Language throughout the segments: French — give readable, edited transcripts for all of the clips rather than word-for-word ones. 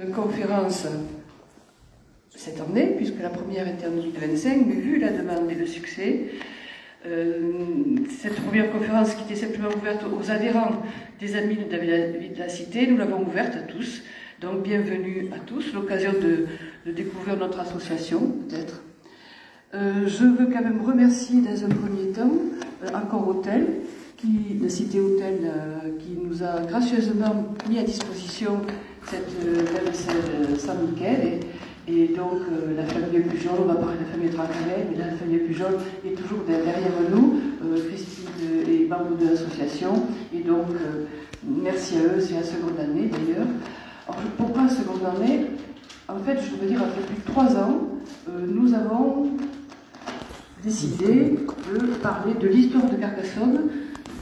Conférence cette année, puisque la première était en 2025, mais vu la demande et le succès, cette première conférence qui était simplement ouverte aux adhérents des amis de la Cité, nous l'avons ouverte à tous. Donc bienvenue à tous, l'occasion de découvrir notre association, peut-être. Je veux quand même remercier dans un premier temps Encore Hôtel, la Cité Hôtel, qui nous a gracieusement mis à disposition cette belle salle Saint-Michel. Et donc la famille Pujol, on va parler de la famille Trancavel, mais la famille Pujol est toujours derrière nous, Christine est membre de l'association, et donc merci à eux, c'est la seconde année d'ailleurs. Alors pourquoi la seconde année? En fait, je veux dire, après plus de 3 ans, nous avons décidé de parler de l'histoire de Carcassonne,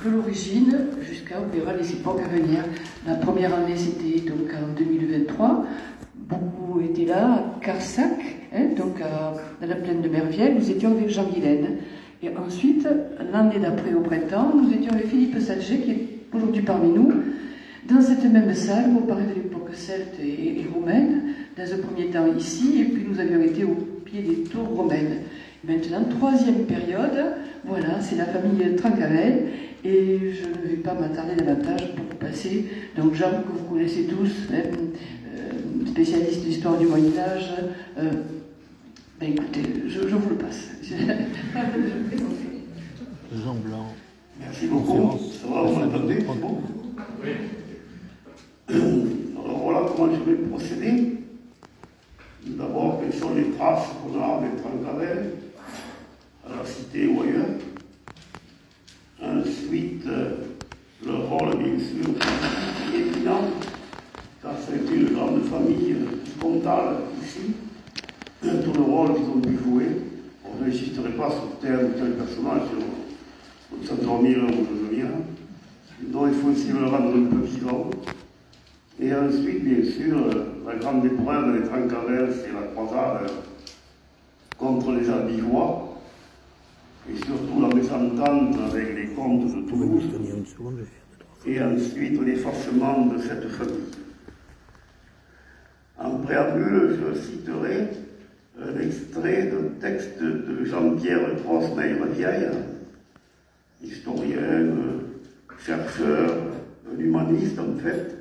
de l'origine jusqu'à, on verra, les époques à venir. La première année, c'était donc en 2023. Beaucoup étaient là, à Carsac, donc dans la plaine de Merviel. Nous étions avec Jean Guilaine. Et ensuite, l'année d'après, au printemps, nous étions avec Philippe Sadger, qui est aujourd'hui parmi nous, dans cette même salle, pour parler de l'époque celte et romaine, dans un premier temps ici, et puis nous avions été au pied des tours romaines. Maintenant, troisième période, voilà, c'est la famille Trancavel, et je ne vais pas m'attarder davantage pour vous passer. Donc Jean, que vous connaissez tous, spécialiste d'histoire du Moyen-Âge, ben écoutez, je vous le passe. Jean Blanc. Merci beaucoup. Ça va, vous m'entendez? C'est bon? Oui. Alors voilà comment je vais procéder. D'abord, quelles sont les traces qu'on a des Trancavel à la Cité ou ailleurs. Ensuite, le rôle, bien sûr, qui est évident, car c'est une grande famille spontanée ici, tout le rôle qu'ils ont pu jouer. On n'insisterait pas sur tel ou tel personnage, on s'endormir ou devenir. Donc il faut aussi le rendre un peu vivant. Et ensuite, bien sûr, la grande épreuve des Trancavel, c'est la croisade contre les Albigeois. Et surtout la mésentente avec les comtes de Toulouse, et ensuite l'effacement de cette famille. En préambule, je citerai un extrait d'un texte de Jean-Pierre Trossmeyer-Vieille, historien, chercheur, un humaniste en fait,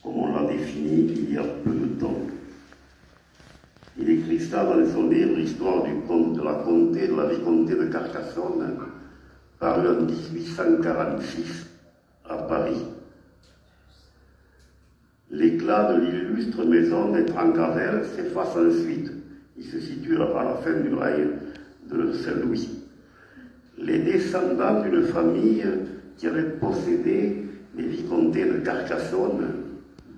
comme on l'a défini il y a peu de temps. Il écrit ça dans son livre « Histoire du comte de la comté, de la vicomté de Carcassonne », paru en 1846 à Paris. L'éclat de l'illustre maison des Trancavel s'efface ensuite. Il se situe à la fin du règne de Saint-Louis. Les descendants d'une famille qui avait possédé les vicomtés de Carcassonne,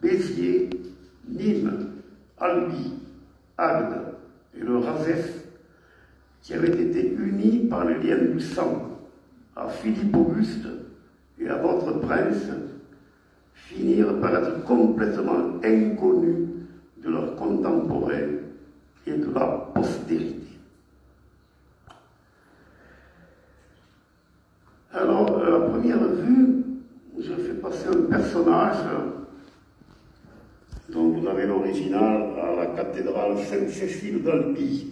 Béziers, Nîmes, Albi, Agde et le Razès, qui avaient été unis par les liens du sang à Philippe Auguste et à d'autres princes, finirent par être complètement inconnus de leurs contemporains et de la postérité. Alors, à la première vue, je fais passer un personnage dont vous avez l'original à la cathédrale Sainte-Cécile d'Albi.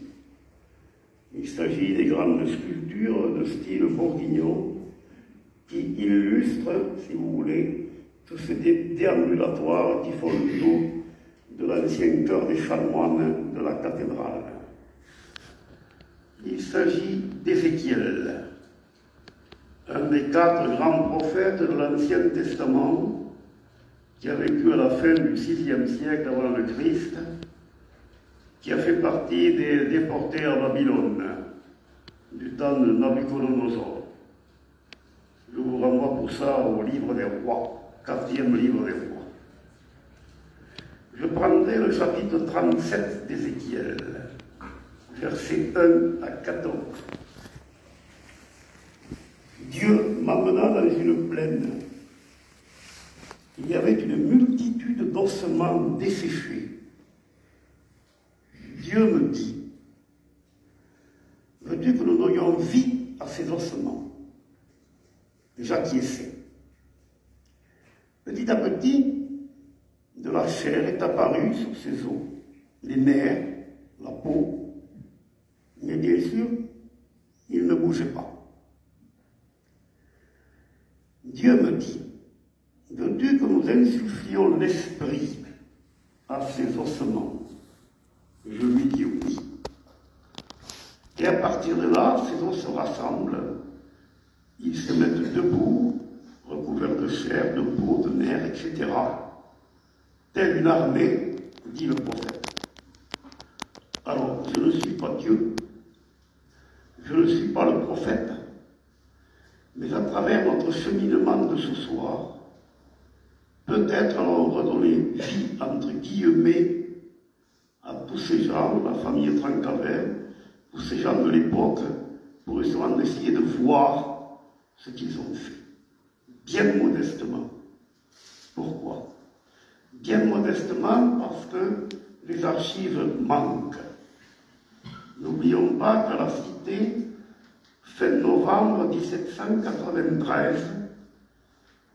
Il s'agit des grandes sculptures de style bourguignon qui illustrent, si vous voulez, tous ces déambulatoires qui font le tour de l'ancien chœur des chanoines de la cathédrale. Il s'agit d'Ézéchiel, un des 4 grands prophètes de l'Ancien Testament, qui a vécu à la fin du VIe siècle avant le Christ, qui a fait partie des déportés à Babylone du temps de Nabuchodonosor. Je vous renvoie pour ça au livre des rois, 4e livre des rois. Je prendrai le chapitre 37 d'Ézéchiel, versets 1 à 14. Dieu m'amena dans une plaine. Il y avait une multitude d'ossements desséchés. Dieu me dit, veux-tu que nous donnions vie à ces ossements? J'acquiesçais. Petit à petit, de la chair est apparu sur ses os, les nerfs, la peau, mais bien sûr, il ne bougeait pas. Dieu me dit, veux-tu que nous insufflions l'esprit à ces ossements? Je lui dis oui. Et à partir de là, ces os se rassemblent, ils se mettent debout, recouverts de chair, de peau, de nerfs, etc. Telle une armée, dit le prophète. Alors, je ne suis pas Dieu, je ne suis pas le prophète, mais à travers notre cheminement de ce soir, peut-être allons redonner vie, entre guillemets, à tous ces gens, la famille Trencavel, tous ces gens de l'époque, pour essayer de voir ce qu'ils ont fait. Bien modestement. Pourquoi? Bien modestement parce que les archives manquent. N'oublions pas qu'à la Cité, fin novembre 1793,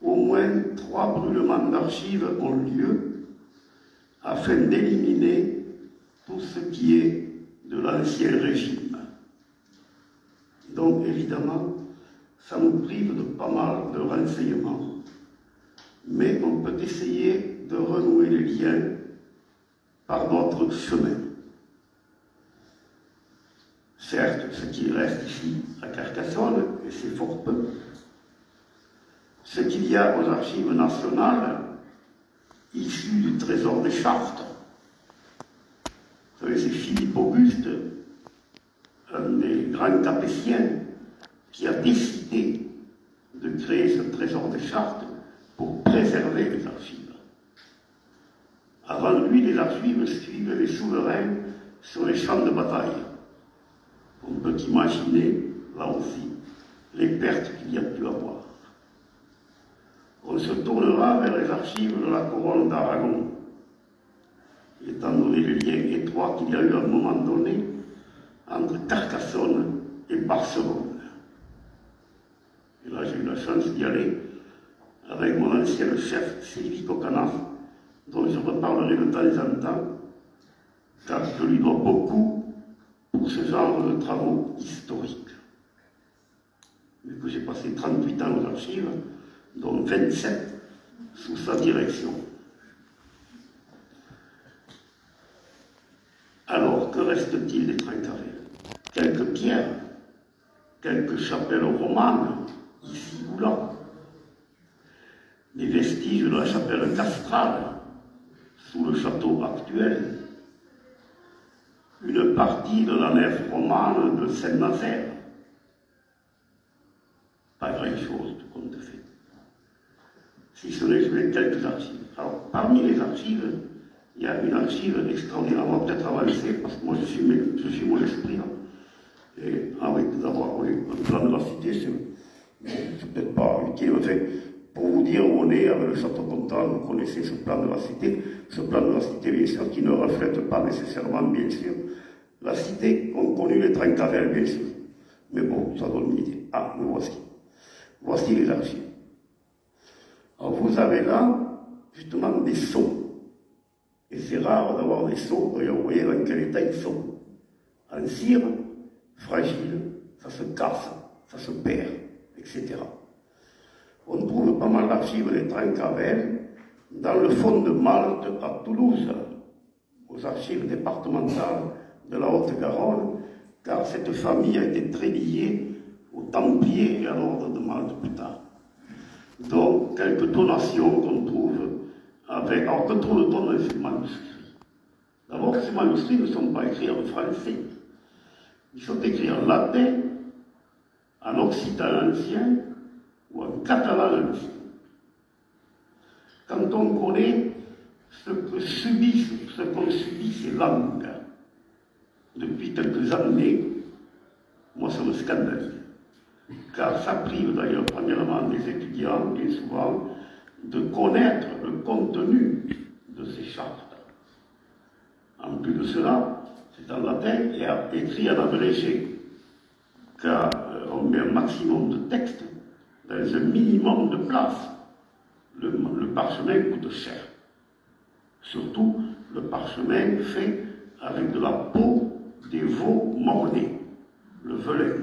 au moins 3 brûlements d'archives ont lieu afin d'éliminer tout ce qui est de l'Ancien Régime. Donc évidemment, ça nous prive de pas mal de renseignements, mais on peut essayer de renouer les liens par d'autres chemins. Certes, ce qui reste ici à Carcassonne, et c'est fort peu, ce qu'il y a aux archives nationales, issus du trésor des Chartes. Vous savez, c'est Philippe Auguste, un des grands capétiens, qui a décidé de créer ce trésor des Chartes pour préserver les archives. Avant lui, les archives suivaient les souverains sur les champs de bataille. On peut imaginer, là aussi, les pertes qu'il y a pu avoir. On se tournera vers les archives de la couronne d'Aragon, étant donné les liens étroits qu'il y a eu à un moment donné entre Carcassonne et Barcelone. Et là, j'ai eu la chance d'y aller avec mon ancien chef, Sylvie Cocanas, dont je reparlerai de temps en temps, car je lui dois beaucoup pour ce genre de travaux historiques. Vu que j'ai passé 38 ans aux archives, dont 27 sous sa direction. Alors, que reste-t-il des Trencavel? Quelques pierres, quelques chapelles romanes, ici ou là, des vestiges de la chapelle castrale, sous le château actuel, une partie de la nef romane de Saint-Nazaire. Pas grand-chose, tout compte fait. Si ce n'est quelques archives. Alors, parmi les archives, il y a une archive extraordinaire. On va peut-être avancer, parce que moi je suis mon esprit. Hein. Et, oui, d'abord, oui, le plan de la cité, c'est peut-être pas utile, mais fait, pour vous dire où on est avec le château Comtal, vous connaissez ce plan de la cité. Ce plan de la cité, bien sûr, qui ne reflète pas nécessairement, bien sûr, la cité qu'ont connue les Trencavel, bien sûr. Mais bon, ça donne une idée. Ah, me voici. Voici les archives. Alors vous avez là, justement, des sceaux. Et c'est rare d'avoir des sceaux, d'ailleurs, vous voyez dans quel état ils sont. En cire, fragile, ça se casse, ça se perd, etc. On trouve pas mal d'archives des Trencavel dans le fond de Malte à Toulouse, aux archives départementales de la Haute-Garonne, car cette famille a été très liée aux Templiers et à l'ordre de Malte plus tard. Donc, quelques donations qu'on trouve avec... Alors, que trouve-t-on dans ces manuscrits? D'abord, ces manuscrits ne sont pas écrits en français. Ils sont écrits en latin, en occitan ancien ou en catalan ancien. Quand on connaît ce qu'ont subi ces langues depuis quelques années, moi ça me scandalise. Car ça prive d'ailleurs premièrement des étudiants, bien souvent, de connaître le contenu de ces chartes. En plus de cela, c'est en latin et écrit en abrégé, car on met un maximum de texte dans un minimum de place. Le parchemin coûte cher. Surtout le parchemin fait avec de la peau des veaux mort-nés, le velin,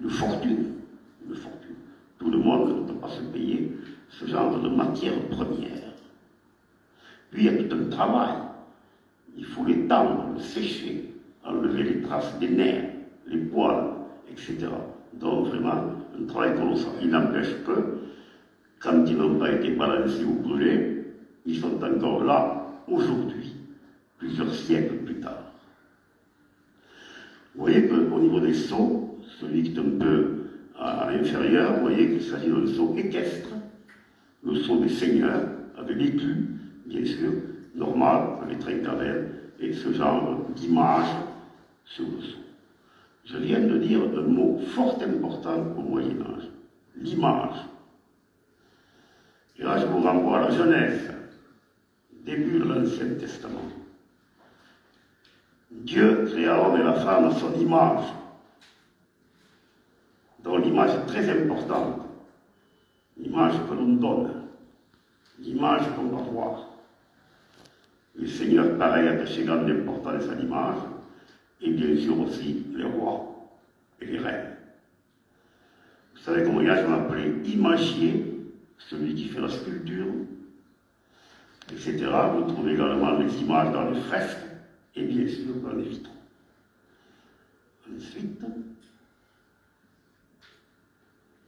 une fortune, une fortune. Tout le monde ne peut pas se payer ce genre de matière première. Puis il y a tout un travail. Il faut l'étendre, le sécher, enlever les traces des nerfs, les poils, etc. Donc vraiment, un travail colossal. Il n'empêche que, quand ils n'ont pas été balancés ou brûlés, ils sont encore là aujourd'hui, plusieurs siècles plus tard. Vous voyez qu'au niveau des sceaux, celui qui est un peu à l'inférieur, vous voyez qu'il s'agit d'un sceau équestre, le sceau des seigneurs, avec l'écu, bien sûr, normal, avec trincavelle, et ce genre d'image sur le sceau. Je viens de dire un mot fort important au Moyen-Âge, l'image. Et là, je vous renvoie à la Genèse, début de l'Ancien Testament. Dieu créa l'homme et la femme à son image, dont l'image est très importante, l'image que l'on donne, l'image qu'on va voir. Le Seigneur, pareil, attaché grande importance à l'image, et bien sûr aussi les rois et les reines. Vous savez comment il y a, je m'appelais imagier, celui qui fait la sculpture, etc. Vous trouvez également les images dans les fresques et bien sûr dans les vitraux. Ensuite,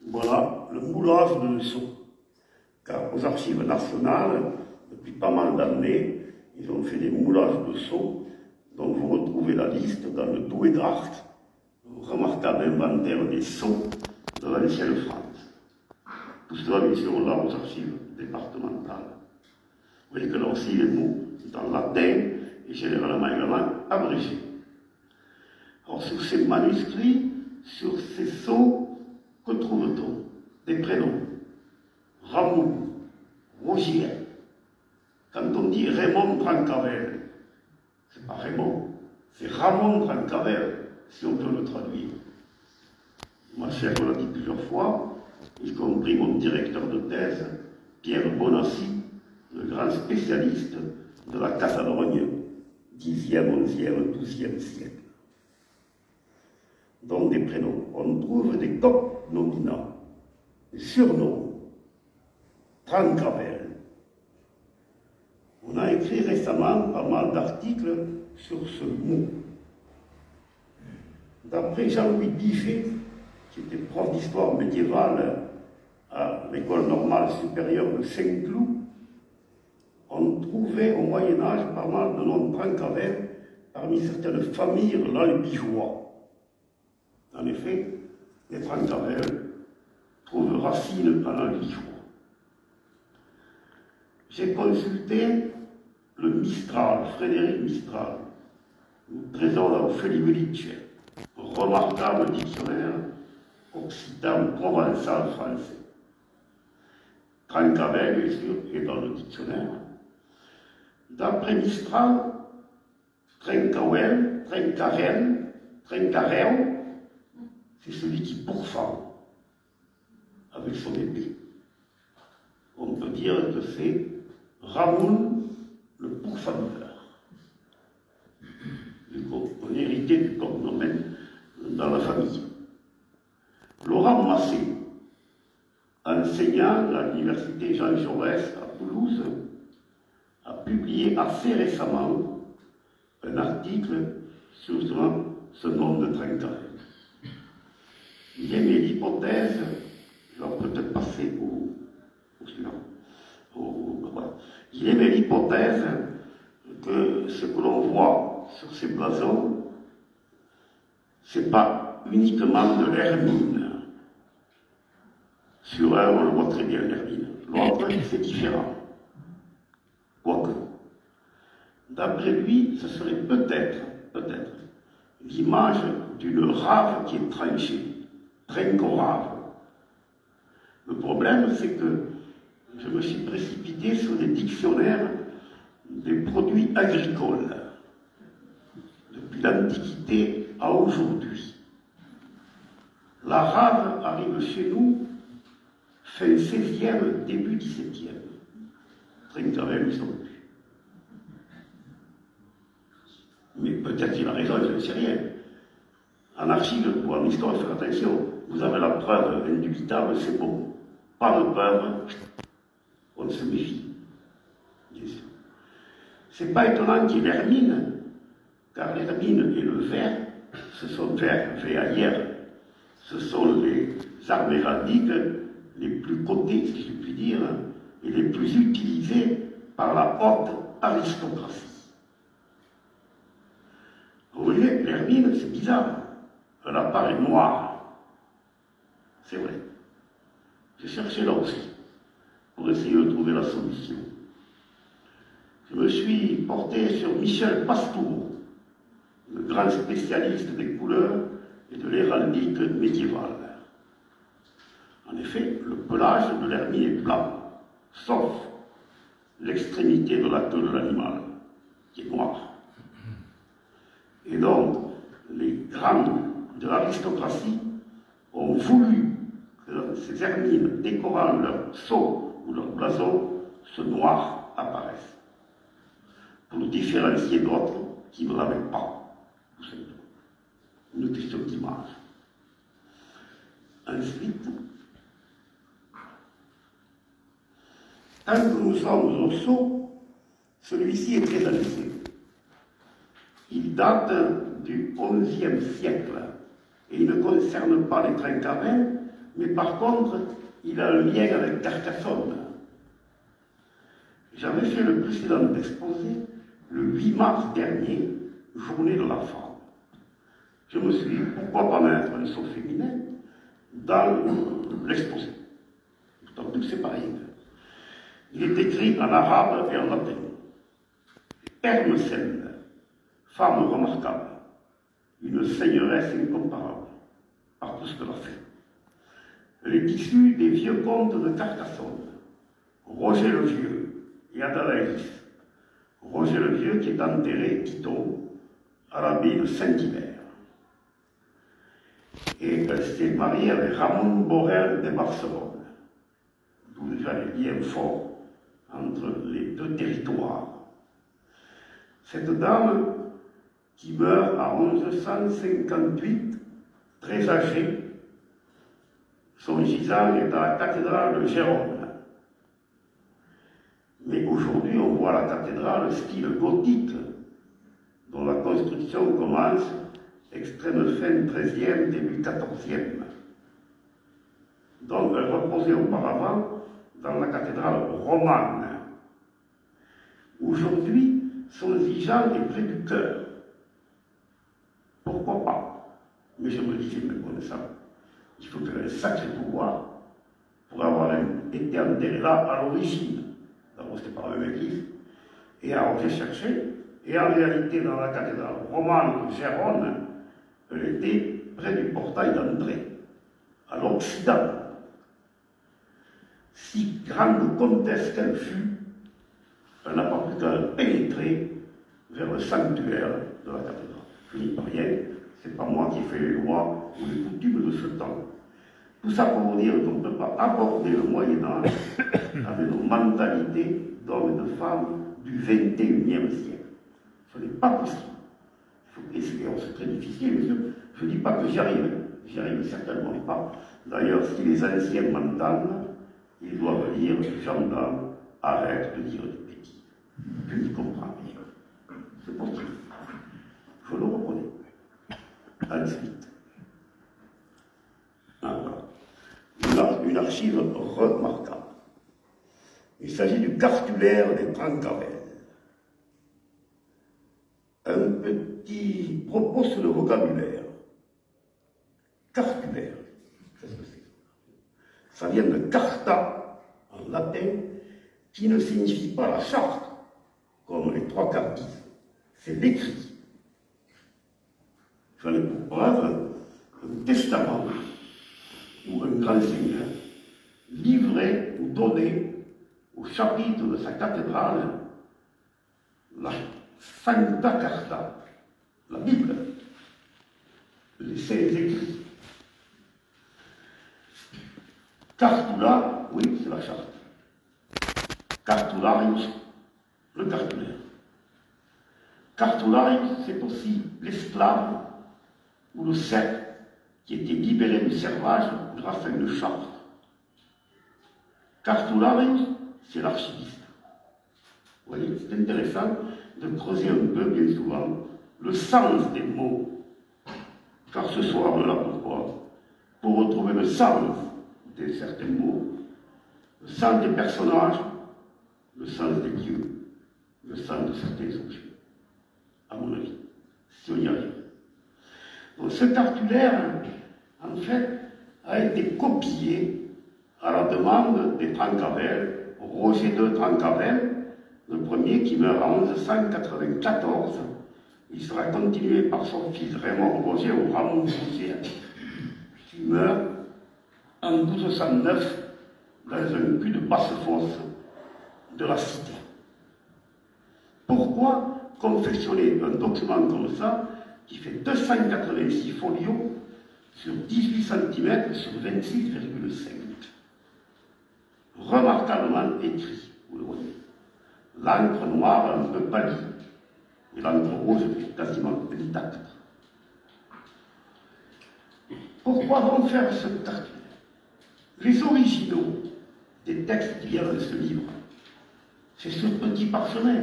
voilà le moulage de sceaux. Car aux archives nationales, depuis pas mal d'années, ils ont fait des moulages de sceaux dont vous retrouvez la liste dans le Douai d'Art, un remarquable inventaire des sceaux de l'ancienne France. Tout cela, bien sûr, là aux archives départementales. Vous voyez que là aussi, les mots sont en latin et généralement également abrégés. Alors, sur ces manuscrits, sur ces sceaux, que trouve-t-on? Des prénoms. Raoul, Rogier. Quand on dit Raymond Trencavel, c'est pas Raymond, c'est Ramon Trencavel, si on peut le traduire. Ma chère me l'a dit plusieurs fois, y compris mon directeur de thèse, Pierre Bonassi, le grand spécialiste de la Catalogne, 10e, 11e, 12e siècle. Donc des prénoms. On trouve des cognomina, des surnoms, Trencavel. On a écrit récemment pas mal d'articles sur ce mot. D'après Jean-Louis Biffet, qui était prof d'histoire médiévale à l'école normale supérieure de Saint-Cloud, on trouvait au Moyen-Âge pas mal de noms de Trencavel parmi certaines familles lalbigeois. En effet, les Trencavel trouvent racine à l'albigeois. J'ai consulté le Mistral, Frédéric Mistral, trésor au Felibulice, remarquable dictionnaire occitan provençal français. Trencavel, bien sûr, est dans le dictionnaire. D'après Mistral, Trencawel, Trencaren, Trencareo, c'est celui qui pourfend avec son épée. On peut dire que c'est Raoul le pourfendeur. On est hérité du cognomen dans la famille. Laurent Massé, enseignant à l'université Jean Jaurès à Toulouse, a publié assez récemment un article sur ce nom de Trencavel. Il émet l'hypothèse, je vais peut-être passer au suivant. Il émet l'hypothèse que ce que l'on voit sur ces blasons, ce n'est pas uniquement de l'hermine. Sur un, on le voit très bien, l'hermine. L'autre, c'est différent. Quoique, d'après lui, ce serait peut-être l'image d'une rave qui est tranchée, trincorave. Le problème, c'est que je me suis précipité sur des dictionnaires des produits agricoles, depuis l'Antiquité à aujourd'hui. La rave arrive chez nous fin 16e, début 17e. Trencavel, ils sont plus. peut-être qu'il a raison, je ne sais rien. En archive ou en histoire, il faut faire attention. Vous avez la preuve indubitable, c'est bon. Pas de preuve, on se méfie. Bien sûr. C'est pas étonnant qu'il y ait l'hermine, car l'hermine et le ver, ce sont ailleurs. Ce sont les armes héraldiques les plus cotées, si je puis dire, et les plus utilisées par la haute aristocratie. Vous voyez, l'hermine, c'est bizarre. Elle apparaît noire. C'est vrai. J'ai cherché là aussi, pour essayer de trouver la solution. Je me suis porté sur Michel Pastoureau, le grand spécialiste des couleurs et de l'héraldique médiévale. En effet, le pelage de l'hermine est blanc, sauf l'extrémité de la queue de l'animal, qui est noire. Et donc, les grands de l'aristocratie ont voulu que ces hermines décorant leur sceau ou leur blason, ce noir apparaisse, pour le différencier d'autres qui ne l'avaient pas, tout simplement. Une question d'image. Ensuite, tant que nous sommes au sceau, celui-ci est très ancien. Il date du XIe siècle et il ne concerne pas les Trencavel, mais par contre, il a un lien avec Carcassonne. J'avais fait le précédent exposé le 8 mars dernier, journée de la femme. Je me suis dit, pourquoi pas mettre un sceau féminin dans l'exposé. Tant que c'est pareil. Il est écrit en arabe et en latin. Hermesène, femme remarquable, une seigneuresse incomparable, par tout ce qu'elle a fait. Elle est issue des vieux comtes de Carcassonne, Roger le Vieux et Adalaïs. Roger le Vieux qui est enterré, dit-on, à l'abbaye de Saint-Hilaire. Et elle s'est mariée avec Ramon Borel de Barcelone, d'où déjà les liens forts entre les deux territoires. Cette dame, qui meurt en 1158, très âgée, son gisant est à la cathédrale de Gérone. Mais aujourd'hui, on voit la cathédrale style gothique, dont la construction commence extrême fin 13e, début 14e. Donc, elle reposait auparavant dans la cathédrale romane. Aujourd'hui, son gisant est près du cœur. Pourquoi pas? Mais je me disais, mais comme ça, il faut qu'elle ait un sacré pouvoir pour avoir été enterré là à l'origine. D'abord, c'était par la même église. Et alors, j'ai cherché, et en réalité, dans la cathédrale romane de Gérone, elle était près du portail d'entrée, à l'Occident. Si grande comtesse qu'elle fut, elle n'a pas pu qu'à pénétrer vers le sanctuaire de la cathédrale. Je n'y peux rien, c'est pas moi qui fais les lois ou les coutumes de ce temps. Tout ça pour vous dire qu'on ne peut pas aborder le Moyen-Âge avec nos mentalités d'hommes et de femmes du XXIe siècle. Ce n'est pas possible. Il faut essayer, c'est très difficile, monsieur. Je ne dis pas que j'y arrive certainement pas. D'ailleurs, si les anciens m'entendent, ils doivent dire, gendarme, arrête de dire des bêtises. Je n'y comprends rien. C'est possible. Je le reconnais. Ensuite, une archive remarquable. Il s'agit du cartulaire des Trencavel. Un petit propos sur le vocabulaire. Cartulaire, qu'est-ce que c'est? Ça vient de carta, en latin, qui ne signifie pas la charte, comme les trois quarts disent. C'est l'écrit. J'en ai pour preuve un testament où un grand seigneur livrait ou donnait au chapitre de sa cathédrale la Sancta Carta, la Bible, les 16 écrits. Cartula, oui, c'est la charte. Cartularius, le cartulaire. Cartulaire, c'est aussi l'esclave ou le serf qui était libéré du servage grâce à une charte. Cartulaire, c'est l'archiviste. Vous voyez, c'est intéressant de creuser un peu, bien souvent, le sens des mots. Car ce soir, on est là pourquoi? Pour retrouver le sens de certains mots, le sens des personnages, le sens des lieux, le sens de certains objets, à mon avis, si on y arrive. Donc ce cartulaire, en fait, a été copié à la demande des Trencavel, Roger II Trencavel, le premier qui meurt en 1194. Il sera continué par son fils Raymond Roger, ou Ramon Roger, qui meurt en 1209 dans un puits de basse-fosse de la cité. Pourquoi confectionner un document comme ça, qui fait 286 folios sur 18 cm sur 26,5? Remarquablement écrit, vous le voyez. L'encre noire un peu pâlie, et l'encre rouge quasiment intacte. Pourquoi donc faire ce cartulaire? Les originaux des textes qu'il y a dans ce livre, c'est ce petit parchemin,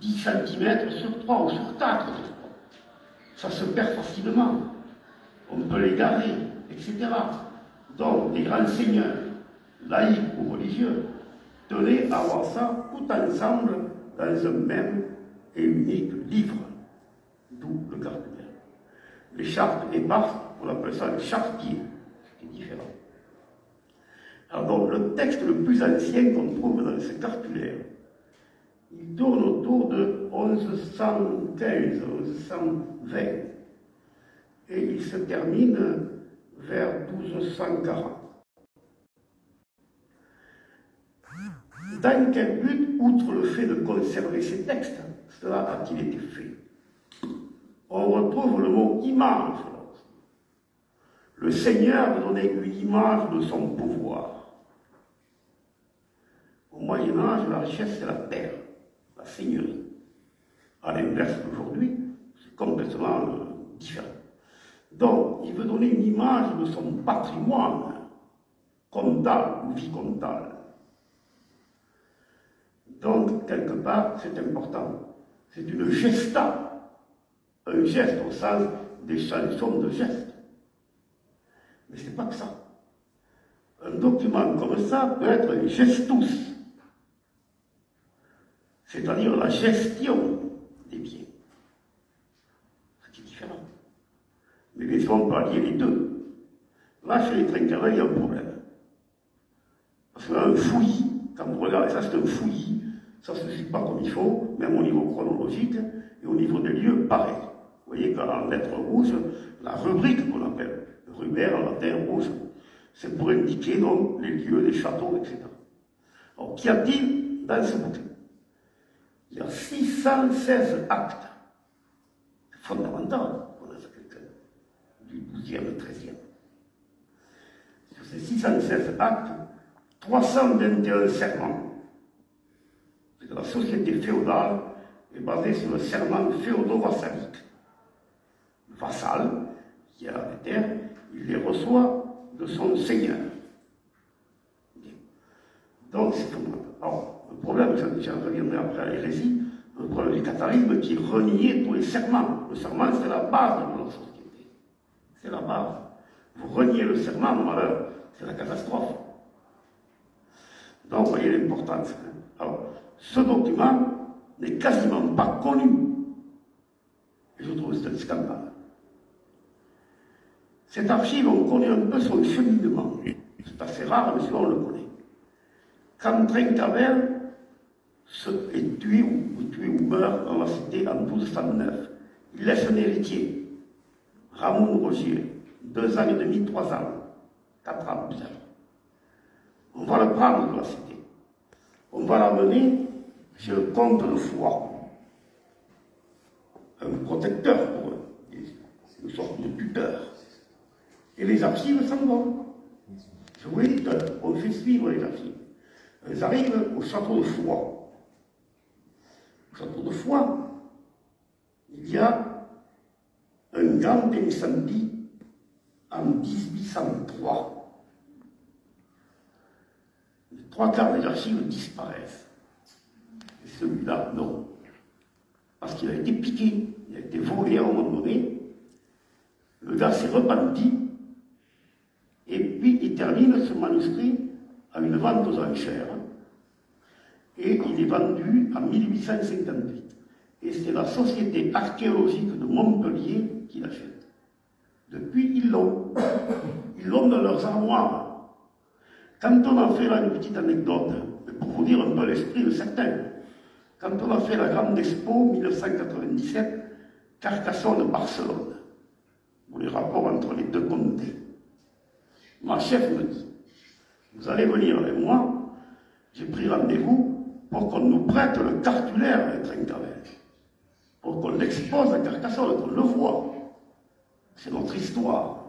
10 cm sur 3 ou sur 4. Ça se perd facilement. On peut l'égarer, etc. Donc, les grands seigneurs, laïcs ou religieux, tenaient à avoir ça tout ensemble dans un même et unique livre. D'où le cartulaire. Les chartes éparses, on appelle ça les chartiers, qui est différent. Alors donc, le texte le plus ancien qu'on trouve dans ce cartulaire, il tourne autour de 1115, 1120, et il se termine vers 1240. Dans quel but, outre le fait de conserver ces textes, cela a-t-il été fait? On retrouve le mot image. Le Seigneur veut donner une image de son pouvoir. Au Moyen-Âge, la richesse, c'est la terre, la seigneurie. À l'inverse d'aujourd'hui, c'est complètement différent. Donc, il veut donner une image de son patrimoine, comtal ou vicomtal. Donc, quelque part, c'est important. C'est une gesta, un geste au sens des chansons de geste. Mais ce n'est pas que ça. Un document comme ça peut être un gestus, c'est-à-dire la gestion des biens. Ce qui est différent. Mais bien sûr, on peut allier les deux. Là, chez les Trencavel, il y a un problème. Parce qu'un fouillis, quand vous regardez ça, c'est un fouillis. Ça ne se suit pas comme il faut, même au niveau chronologique et au niveau des lieux, pareil. Vous voyez qu'en lettres rouges, la rubrique qu'on appelle, Rubert en latin rouge, c'est pour indiquer donc les lieux, les châteaux, etc. Alors, qu'y a-t-il dans ce bouquin? Il y a 616 actes. C'est fondamental pour quelqu'un du 12e, 13e. Sur ces 616 actes, 321 serments. La société féodale est basée sur le serment féodo-vassalique. Le vassal, qui a des terres, il les reçoit de son seigneur. Donc c'est fondamental. Alors, le problème, j'en reviendrai après à l'hérésie, le problème du catharisme qui reniait tous les serments. Le serment, c'est la base de notre société. C'est la base. Vous reniez le serment, malheur, c'est la catastrophe. Donc, vous voyez l'importance. Alors, ce document n'est quasiment pas connu. Et je trouve que c'est un scandale. Cette archive, on connaît un peu son cheminement. C'est assez rare, mais souvent on le connaît. Quand Trencavel est tué ou meurt dans la cité en 1209, il laisse un héritier, Ramon Roger, 2 ans et demi, 3 ans, 4 ans plus tard. On va le prendre de la cité. On va l'amener chez le comte de Foix, un protecteur pour eux, une sorte de tuteur. Et les archives s'en vont. Oui, on fait suivre les archives. Elles arrivent au château de Foix. Au château de Foix, y a un grand incendie en 1803. Les 3/4 des archives disparaissent. Et celui-là, non. Parce qu'il a été piqué, il a été volé à un moment donné. Le gars s'est repenti. Et puis il termine ce manuscrit à une vente aux enchères. Et il est vendu en 1858. Et c'est la Société archéologique de Montpellier qui l'achète. Depuis, ils l'ont. Ils l'ont dans leurs armoires. Quand on a fait là une petite anecdote, pour vous dire un peu l'esprit de certains, quand on a fait la grande expo 1997, Carcassonne-Barcelone, pour les rapports entre les deux comtés, ma chef me dit, vous allez venir avec moi, j'ai pris rendez-vous pour qu'on nous prête le cartulaire des Trincavel, pour qu'on l'expose à Carcassonne, qu'on le voit. C'est notre histoire.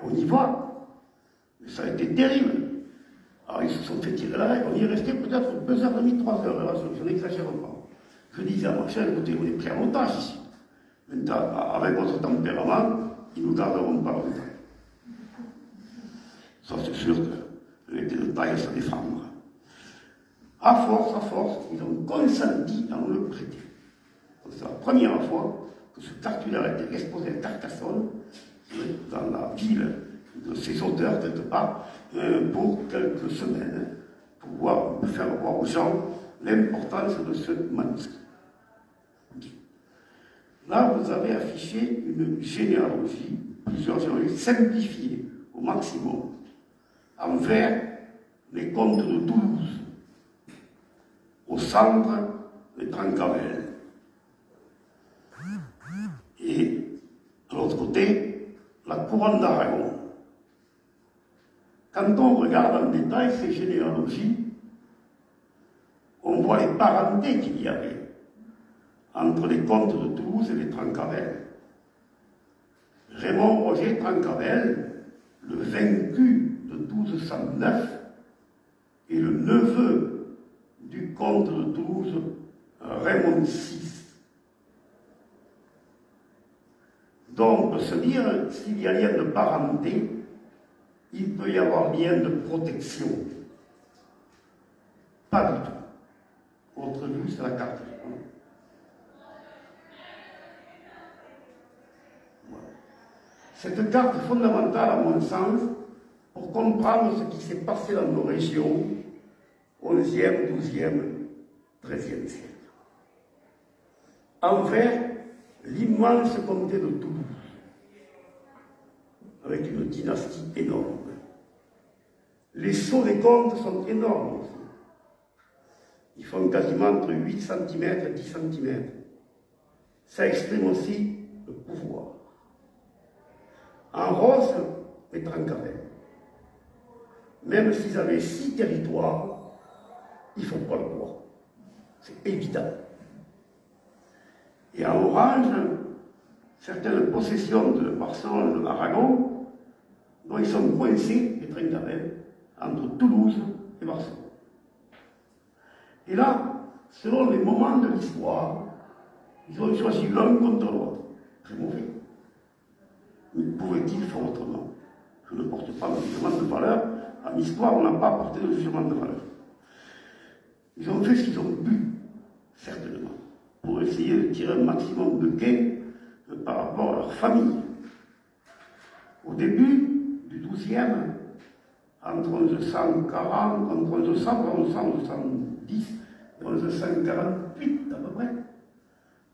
On y va, mais ça a été terrible. Alors ils se sont fait tirer la règle, on y est resté peut-être 2h30, 3h, je n'exagère pas. Je disais à ma chef, écoutez, on est pris en otage ici. Maintenant, avec votre tempérament, ils ne nous garderont pas longtemps. Ça, c'est sûr qu'elle était de taille à se défendre. À force, ils ont consenti à nous le prêter. C'est la première fois que ce cartulaire a été exposé à Carcassonne, dans la ville de ses auteurs, quelque part, pour quelques semaines, pour faire voir aux gens l'importance de ce manuscrit. Là, vous avez affiché une généalogie, plusieurs généalogies simplifiées au maximum, envers les comtes de Toulouse, au centre des Trincavel. Et de l'autre côté, la couronne d'Aragon. Quand on regarde en détail ces généalogies, on voit les parentés qu'il y avait entre les comtes de Toulouse et les Trincavel. Raymond Roger Trincavel, le vaincu de 1209, est le neveu du comte de Toulouse, Raymond VI. Donc, on peut se dire, s'il y a lien de parenté, il peut y avoir lien de protection. Pas du tout. Autre vue, c'est la carte. Voilà. Cette carte est fondamentale, à mon sens, pour comprendre ce qui s'est passé dans nos régions au XIe, XIIe, XIIIe siècle. Envers l'immense comté de Toulouse, avec une dynastie énorme. Les sceaux des comtes sont énormes aussi. Ils font quasiment entre 8 cm et 10 cm. Ça exprime aussi le pouvoir. En rose, les Trincavel. Même s'ils avaient 6 territoires, ils ne font pas le poids. C'est évident. Et en orange, certaines possessions de Barcelone et de l'Aragon, dont ils sont coincés, les Trincavel, entre Toulouse et Barcelone. Et là, selon les moments de l'histoire, ils ont choisi l'un contre l'autre. Très mauvais. Mais pouvait-il faire autrement? Je ne porte pas de jugement de valeur. En histoire, on n'a pas apporté de jugement de valeur. Ils ont fait ce qu'ils ont pu, certainement, pour essayer de tirer un maximum de gain par rapport à leur famille. Au début du XIIe, entre 1140, entre 1110 et 1148 à peu près,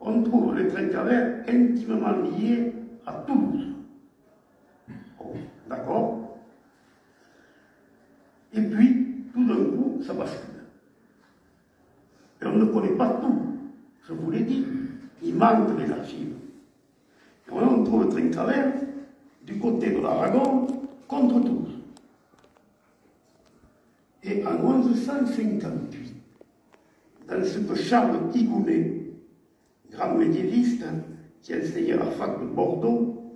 on trouve les Trincavel intimement liés à Toulouse. Oh, d'accord? Et puis, tout d'un coup, ça bascule. Et on ne connaît pas tout. Je vous l'ai dit, il manque des archives. Et on trouve le Trincavel du côté de l'Aragon contre Toulouse. Et en 1158, dans ce que Charles Tigounet, grand médiéviste qui enseignait à la fac de Bordeaux,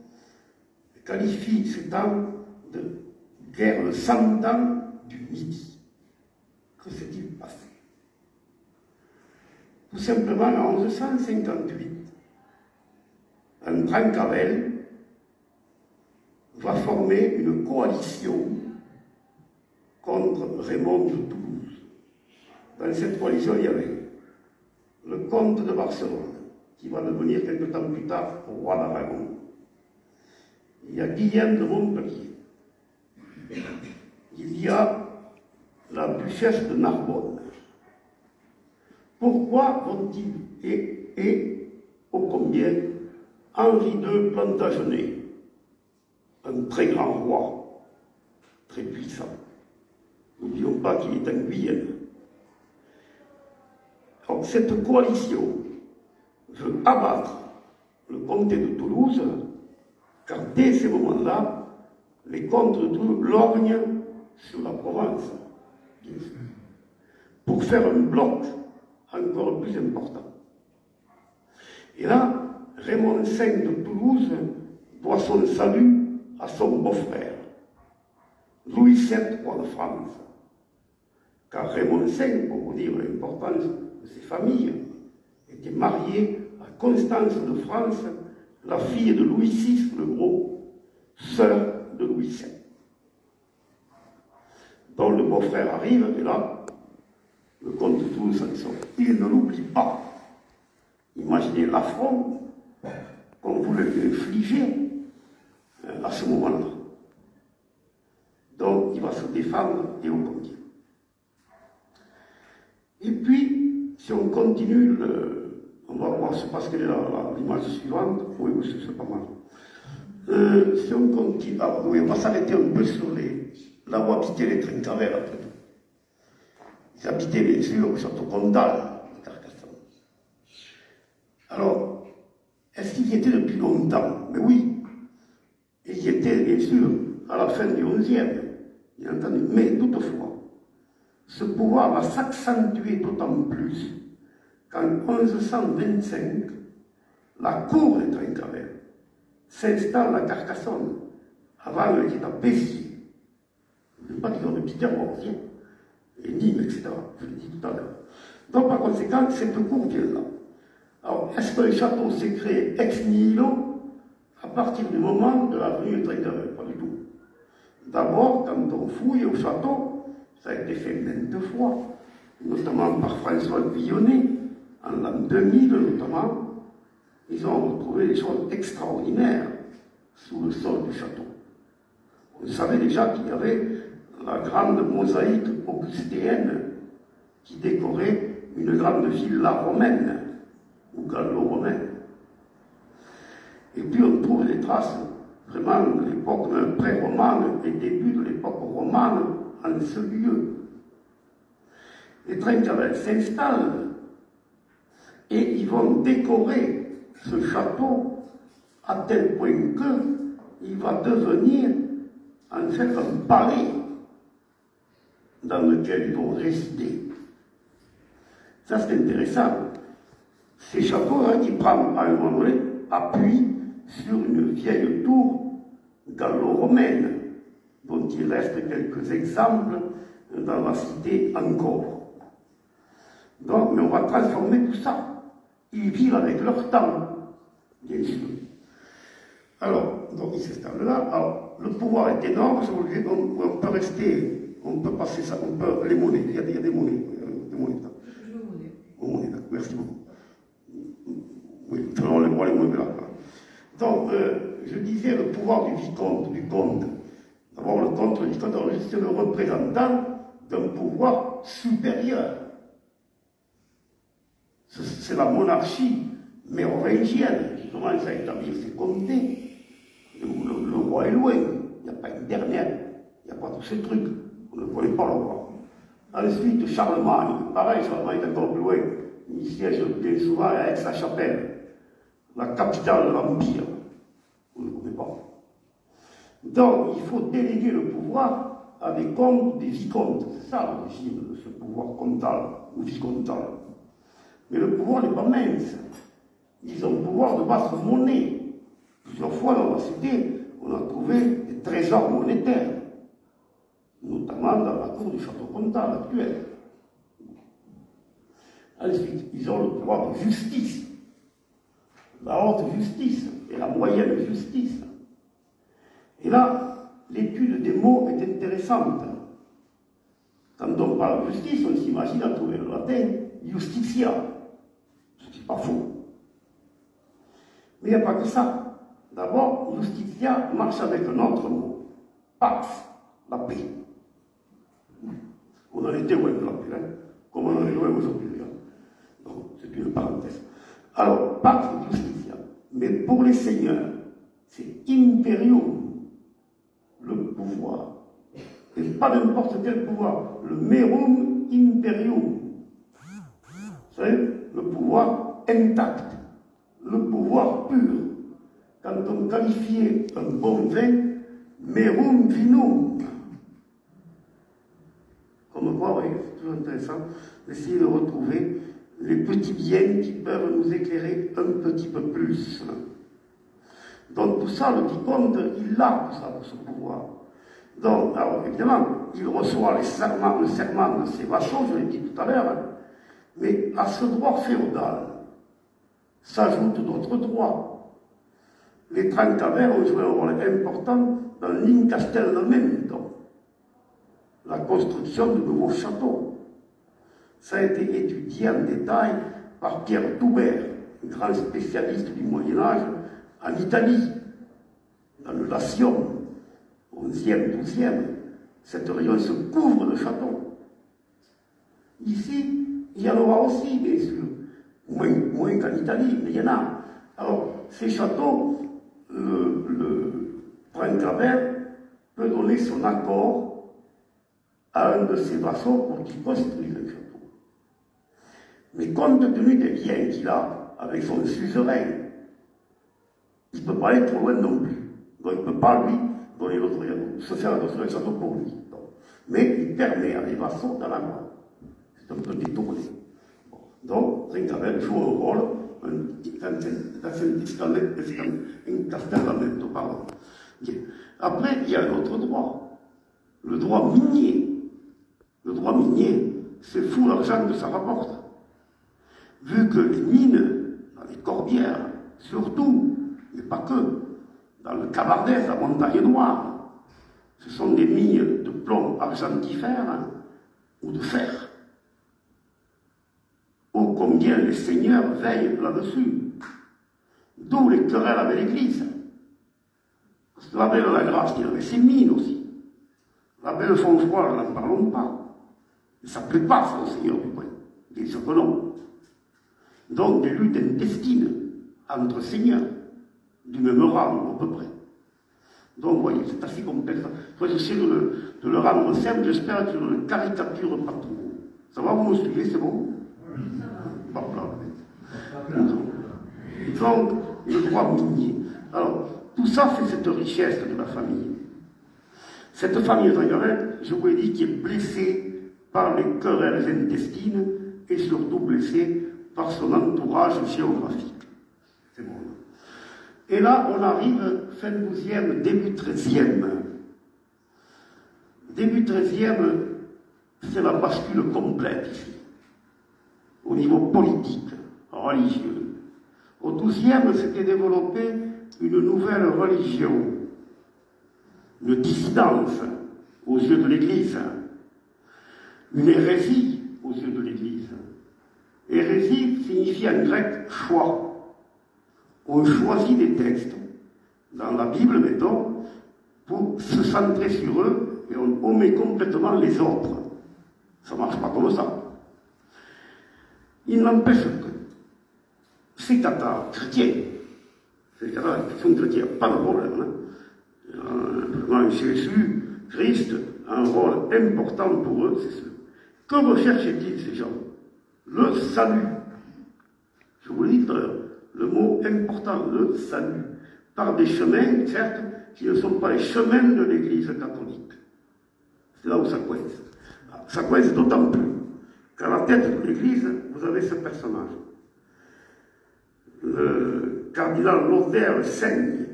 qualifie ces temps de guerre de 100 ans du Midi. Que s'est-il passé? Tout simplement, en 1158, un Trencavel va former une coalition contre Raymond de Toulouse. Dans cette coalition, il y avait le comte de Barcelone, qui va devenir quelque temps plus tard roi d'Aragon. Il y a Guillaume de Montpellier. Il y a la duchesse de Narbonne. Pourquoi vont-ils et ô combien Henri II Plantagenet, un très grand roi, très puissant. N'oublions pas qu'il est en Guyane. Alors, cette coalition veut abattre le comté de Toulouse, car dès ce moment-là, les comtes de Toulouse lorgnent sur la Provence, pour faire un bloc encore plus important. Et là, Raymond V de Toulouse doit son salut à son beau-frère, Louis VII, roi de France. Car Raymond V, pour vous dire l'importance de ses familles, était marié à Constance de France, la fille de Louis VI le Gros, sœur de Louis VII. Donc le beau-frère arrive, et là, le comte de Toulouse s'en sort. Il ne l'oublie pas. Imaginez l'affront qu'on voulait lui infliger à ce moment-là. Donc il va se défendre et on continue. Et puis, si on continue, on va voir, c'est parce qu'elle est l'image suivante. Oui, c'est pas mal. Si on continue, oui, on va s'arrêter un peu sur là où habitaient les Trencavel après tout. Ils habitaient bien sûr au château Comtal de Carcassonne. Alors, est-ce qu'ils y étaient depuis longtemps? Mais oui. Ils y étaient bien sûr à la fin du XIe, bien entendu. Mais toutefois, ce pouvoir va s'accentuer d'autant plus qu'en 1125, la cour des Trencavel s'installe à Carcassonne. Avant, elle était à Béziers. Je ne veux pas dire de Piterre, et Nîmes, etc. Je l'ai dit tout à l'heure. Donc, par conséquent, cette cour vient là. Alors, est-ce que le château s'est créé ex nihilo à partir du moment de l'avenue de Trencavel? Pas du tout. D'abord, quand on fouille au château, ça a été fait maintes fois, notamment par François Guillonnet, en l'an 2000 notamment. Ils ont retrouvé des choses extraordinaires sous le sol du château. On savait déjà qu'il y avait la grande mosaïque augustéenne qui décorait une grande villa romaine ou gallo-romaine. Et puis on trouve des traces vraiment de l'époque pré-romane et début de l'époque romane en ce lieu. Les Trencavel s'installent et ils vont décorer ce château à tel point qu'il va devenir en fait un palais dans lequel ils vont résider. Ça c'est intéressant. Ces châteaux-là qui prennent à un moment donné appui sur une vieille tour gallo-romaine dont il reste quelques exemples dans la cité encore. Donc, mais on va transformer tout ça. Ils vivent avec leur temps, bien sûr. Alors, donc ils s'installent là. Alors, le pouvoir est énorme, on peut rester, on peut passer ça, on peut, les monnaies, il y a des monnaies. Monnaies, merci beaucoup. Oui, on les monnaies là. Donc, je disais le pouvoir du vicomte, du comte. D'abord, le comte, c'est le représentant d'un pouvoir supérieur. C'est la monarchie mérovingienne qui commence à établir ses comtés. Le roi est loin, il n'y a pas une dernière, il n'y a pas tous ces trucs, on ne connaît pas le roi. Ensuite, Charlemagne, pareil, Charlemagne est encore plus loin, il siège bien souvent à Aix-la-Chapelle, la capitale de l'Empire, on ne connaît pas. Donc, il faut déléguer le pouvoir à des comtes, des vicomtes, c'est ça l'origine de ce pouvoir comtal ou vicomtal. Mais le pouvoir n'est pas mince. Ils ont le pouvoir de battre monnaie. Plusieurs fois dans la cité, on a trouvé des trésors monétaires, notamment dans la cour du château comtal actuel. Ensuite, ils ont le pouvoir de justice. La haute haute justice et la moyenne justice. Et là, l'étude des mots est intéressante. Quand on parle de justice, on s'imagine à trouver le latin justitia, ce qui n'est pas faux. Mais il n'y a pas que ça. D'abord, justitia marche avec un autre mot, pax, la paix. On en était loin de la paix, hein, comme on en est loin aujourd'hui. Hein. C'est une parenthèse. Alors, pax justitia. Mais pour les seigneurs, c'est imperium, le pouvoir. Et pas n'importe quel pouvoir, le merum imperium. Vous savez, le pouvoir intact, le pouvoir pur. Quand on qualifiait un bon vin, merum vinum. Comme quoi, oui, c'est toujours intéressant d'essayer de retrouver les petits biens qui peuvent nous éclairer un petit peu plus. Donc tout ça, le vicomte, il a tout ça pour ce pouvoir. Donc, alors évidemment, il reçoit le serment de ses vassaux, je l'ai dit tout à l'heure, mais à ce droit féodal s'ajoutent d'autres droits. Les Trancavers ont joué un rôle important dans l'incastellamento, la construction de nouveaux châteaux. Ça a été étudié en détail par Pierre Toubert, un grand spécialiste du Moyen-Âge en Italie, dans le Latium, 11e, 12e. Cette région se couvre de châteaux. Ici, il y en aura aussi, bien sûr, moins qu'en Italie, mais il y en a. Alors, ces châteaux, le Trancavert peut donner son accord à un de ses vassaux pour qu'il construise un château. Mais compte tenu des liens qu'il a avec son suzerain, il ne peut pas aller trop loin non plus. Donc il ne peut pas, lui, donner se faire construire un château pour lui. Donc. Mais il permet à des vassaux d'en avoir. C'est un peu détourné. Bon. Donc, Trancavert joue un rôle pardon. Après, il y a un autre droit. Le droit minier. Le droit minier, c'est fou l'argent que ça rapporte. Vu que les mines, dans les corbières, surtout, mais pas que, dans le Cabardès, la montagne noire, ce sont des mines de plomb argentifère ou de fer. Ô combien les seigneurs veillent là-dessus. D'où les querelles avec l'Église. Parce que la belle la Grâce, il avait ses mines aussi. La belle Fonfroy, n'en parlons pas. Et ça ne plaît pas, ça, au Seigneur du coin. Bien sûr que non. Donc, des luttes intestines entre seigneurs, du même rang, à peu près. Donc, vous voyez, c'est assez complexe. Il faut essayer de le rendre simple, j'espère que je ne le caricature pas trop. Ça va, vous me suivez, c'est bon? Pas plein. Donc, le droit minier. Alors, tout ça fait cette richesse de la famille. Cette famille de Trancavert, je vous ai dit, qui est blessée par les querelles intestines et surtout blessée par son entourage géographique. C'est bon. Et là, on arrive fin 12e, début 13e. Début 13e, c'est la bascule complète ici, au niveau politique, religieux. Au 12e, s'était développée une nouvelle religion, une dissidence aux yeux de l'Église, une hérésie aux yeux de l'Église. Hérésie signifie en grec choix. On choisit des textes, dans la Bible, mettons, pour se centrer sur eux et on omet complètement les autres. Ça ne marche pas comme ça. Il n'empêche que ces Tatars chrétiens, ces Tatars qui sont chrétiens, pas de problème. Hein. Jésus, Christ, un rôle important pour eux, c'est ce. Que recherchaient-ils ces gens? Le salut. Je vous le dis tout à l'heure, le mot important, le salut. Par des chemins, certes, qui ne sont pas les chemins de l'Église catholique. C'est là où ça coince. Ça coince d'autant plus qu'à la tête de l'Église, vous avez ce personnage. Le cardinal Lothaire Seigne,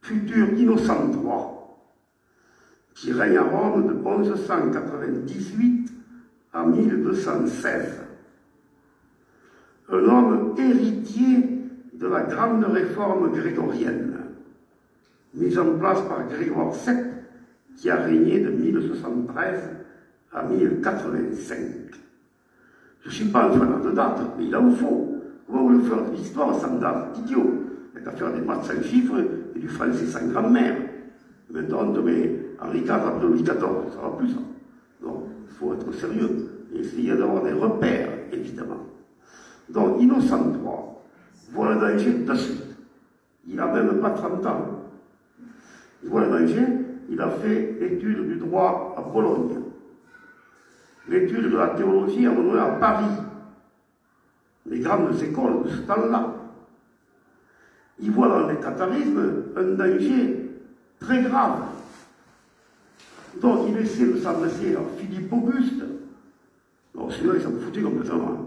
futur innocent roi, qui règne à Rome de 1198 à 1216. Un homme héritier d'un la grande réforme grégorienne, mise en place par Grégoire VII, qui a régné de 1073 à 1085. Je ne suis pas un fan de date, mais il en faut. Comment vous voulez faire de l'histoire sans date? C'est idiot. Il n'y a qu'à faire des maths sans chiffres et du français sans grammaire. Maintenant, on te met Henri IV après Louis XIV, ça va plus ça. Donc, il faut être sérieux et essayer d'avoir des repères, évidemment. Donc, Innocent III voit le danger de suite. Il n'a même pas 30 ans. Il voit le danger, il a fait l'étude du droit à Bologne, l'étude de la théologie à Paris, les grandes écoles de ce temps-là. Il voit dans les catharismes un danger très grave. Donc il essaie de s'adresser à Philippe Auguste. Alors celui-là, il s'en foutait complètement.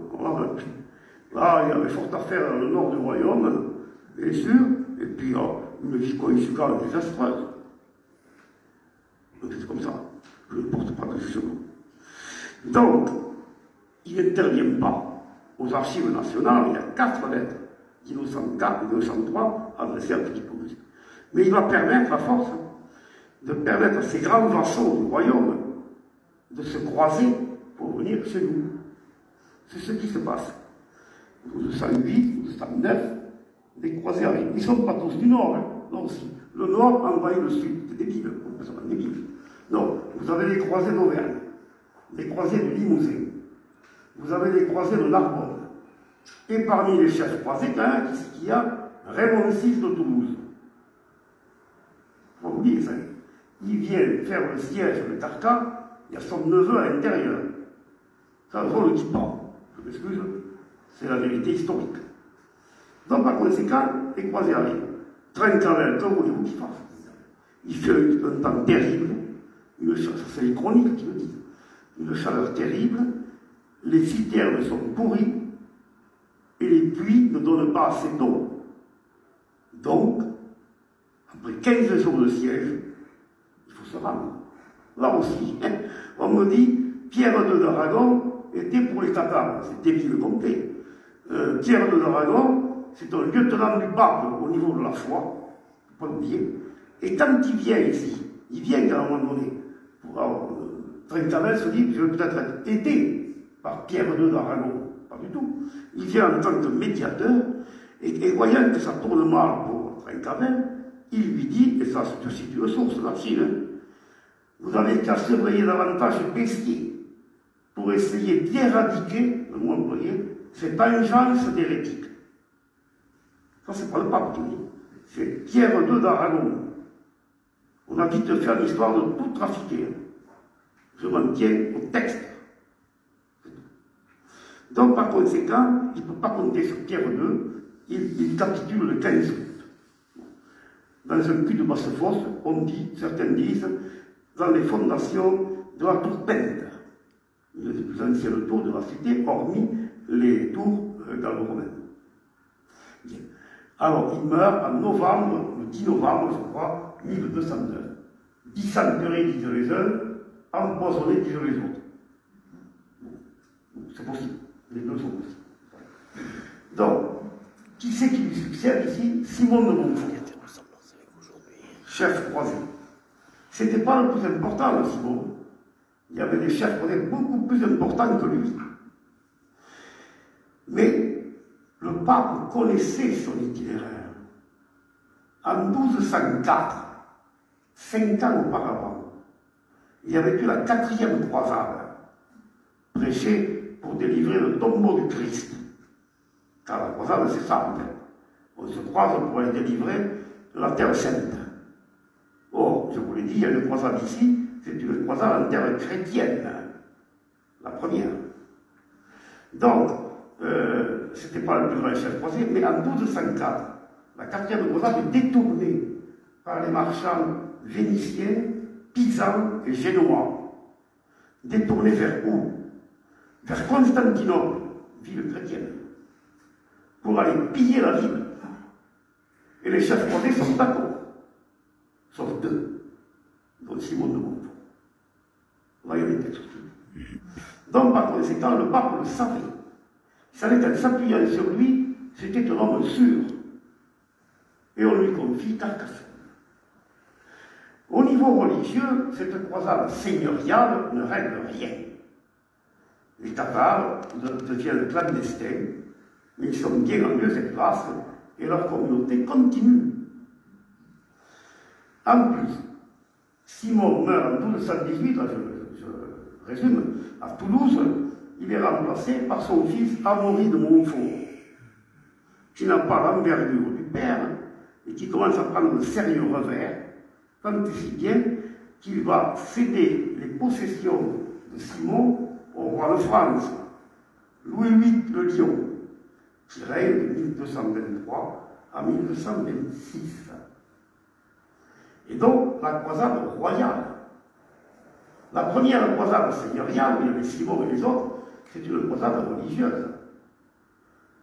Là, il avait fort à faire dans le nord du royaume, bien sûr, et puis une vie conjugale désastreuse. Donc c'est comme ça. Je ne porte pas de jugement. Donc, il n'intervient pas aux archives nationales. Il y a 4 lettres d'Innocent IV et d'Innocent III adressées à Philippe Auguste. Mais il va permettre, à force, de permettre à ces grands vassaux du royaume de se croiser pour venir chez nous. C'est ce qui se passe. 1208, 1209, les croisés arrivent. Ils ne sont pas tous du nord, hein. Non, aussi. Le nord envahit le sud. C'est débile, ça va débile. Non, vous avez les croisés d'Auvergne, les croisés du Limousin, vous avez les croisés de Narbonne. Et parmi les chefs croisés, quand même, il y a Raymond VI de Toulouse. Faut oublier ça. Il vient faire le siège de Carca, il y a son neveu à l'intérieur. Ça, on ne le dit pas. Je m'excuse, c'est la vérité historique. Donc, par conséquent, les croisés arrivent. Trencavel, que voulez-vous qu'il fasse? Il fait un temps terrible, c'est les chroniques qui le disent, une chaleur terrible, les citernes sont pourries, et les puits ne donnent pas assez d'eau. Donc, après 15 jours de siège, il faut se rendre. Là aussi, hein, on me dit, Pierre II d'Aragon était pour les Tatars, c'est débile complet. Pierre II d'Aragon, c'est un lieutenant du pape au niveau de la foi, il ne faut pas l'oublier. Et quand il vient ici, il vient à un moment donné, Trencavel se dit, je vais peut-être être aidé par Pierre II d'Aragon. Pas du tout. Il vient en tant que médiateur, et voyant que ça tourne mal pour Trencavel, il lui dit, et ça c'est aussi une source d'archives, hein, vous avez qu'à surveiller davantage Pesquier pour essayer d'éradiquer, le mot employé, cette engeance d'hérétiques. Ça c'est pas le pape qui dit, c'est Pierre II d'Aragon. On a dit de faire l'histoire de tout trafiquer. Je m'en tiens au texte. Donc, par conséquent, il ne peut pas compter sur Pierre II, il capitule le 15 août. Dans un cul de basse-fosse, on dit, certains disent, dans les fondations de la tour peinte, une des plus anciennes tours de la cité, hormis les tours gallo-romaines. Alors, il meurt en novembre, le 10 novembre, je crois, 1209. Dysenterie, disent les uns, empoisonné, disent les autres. C'est possible, les deux sont possibles. Donc, qui c'est qui lui succède ici? Simon de Montfort, chef croisé. C'était pas le plus important, le Simon. Il y avait des chefs croisés beaucoup plus importants que lui. Mais le pape connaissait son itinéraire. En 1204, 5 ans auparavant, il y avait eu la 4e croisade, prêchée pour délivrer le tombeau du Christ. Car la croisade, c'est ça, en fait. On se croise pour aller délivrer la Terre Sainte. Or, je vous l'ai dit, il y a une croisade ici, c'est une croisade en terre chrétienne, la première. Donc, ce n'était pas le plus grand chef croisé, mais en 1204, la 4e croisade est détournée par les marchands vénitiens, pisans et génois. Détournée vers où? Vers Constantinople, ville chrétienne, pour aller piller la ville. Et les chefs croisés sont d'accord, sauf 2, dont Simon de Montfort. Là, il y a des textes. Donc, par conséquent, le pape le savait. Il savait qu'en s'appuyant sur lui, c'était un homme sûr. et on lui confie Carcassonne. Au niveau religieux, cette croisade seigneuriale ne règle rien. Les Tatars deviennent clandestins, mais ils sont bien en lieu et place, et leur communauté continue. En plus, Simon meurt en 1218, là je résume, à Toulouse. Il est remplacé par son fils Amaury de Montfort, qui n'a pas l'envergure du père et qui commence à prendre de sérieux revers, tant et si bien qu'il va céder les possessions de Simon au roi de France, Louis VIII le Lion, qui règne de 1223 à 1226. Et donc la croisade royale. La première croisade seigneuriale, où il y avait Simon et les autres, c'est une croisade religieuse.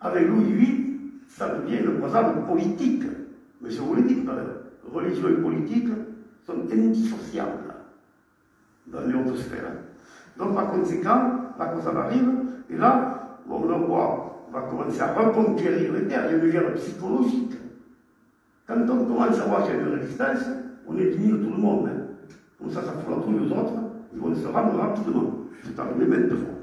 Avec Louis VIII, ça devient une croisade politique. Mais je vous l'ai dit tout à l'heure, religion et politique sont indissociables dans les hautes sphères. Donc par conséquent, la croisade arrive, et là, bon, le roi va commencer à reconquérir les terres. Il y a une guerre psychologique. Quand on commence à voir qu'il y a une résistance, on élimine tout le monde. Hein. Comme ça fout la trouille aux autres, ils vont se rendre rapidement. C'est arrivé maintes fois.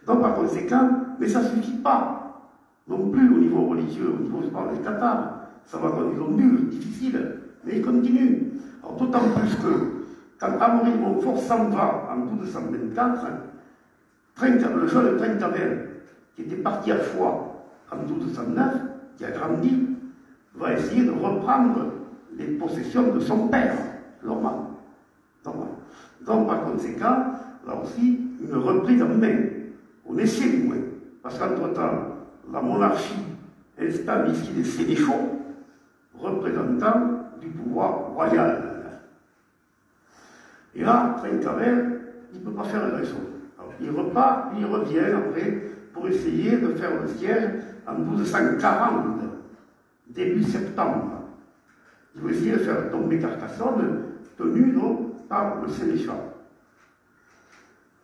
Donc par conséquent, mais ça ne suffit pas non plus au niveau religieux, au niveau, je parle des Tatars. Ça va quand ils ont nul, difficile, mais ils continuent. Alors d'autant plus que, quand Amaury de Montfort s'en va en 1224, le jeune Trincavel, qui était parti à Foix en 1209, qui a grandi, va essayer de reprendre les possessions de son père, Lormand. Donc par conséquent, là aussi, une reprise en main. On essaie du moins. Parce qu'entre-temps, la monarchie installe ici des sénéchaux, représentants du pouvoir royal. Et là, Trincavel, il ne peut pas faire grand-chose. Il repart, il revient après pour essayer de faire le siège en 1240, début septembre. Il veut essayer de faire tomber Carcassonne, tenu donc par le sénéchal.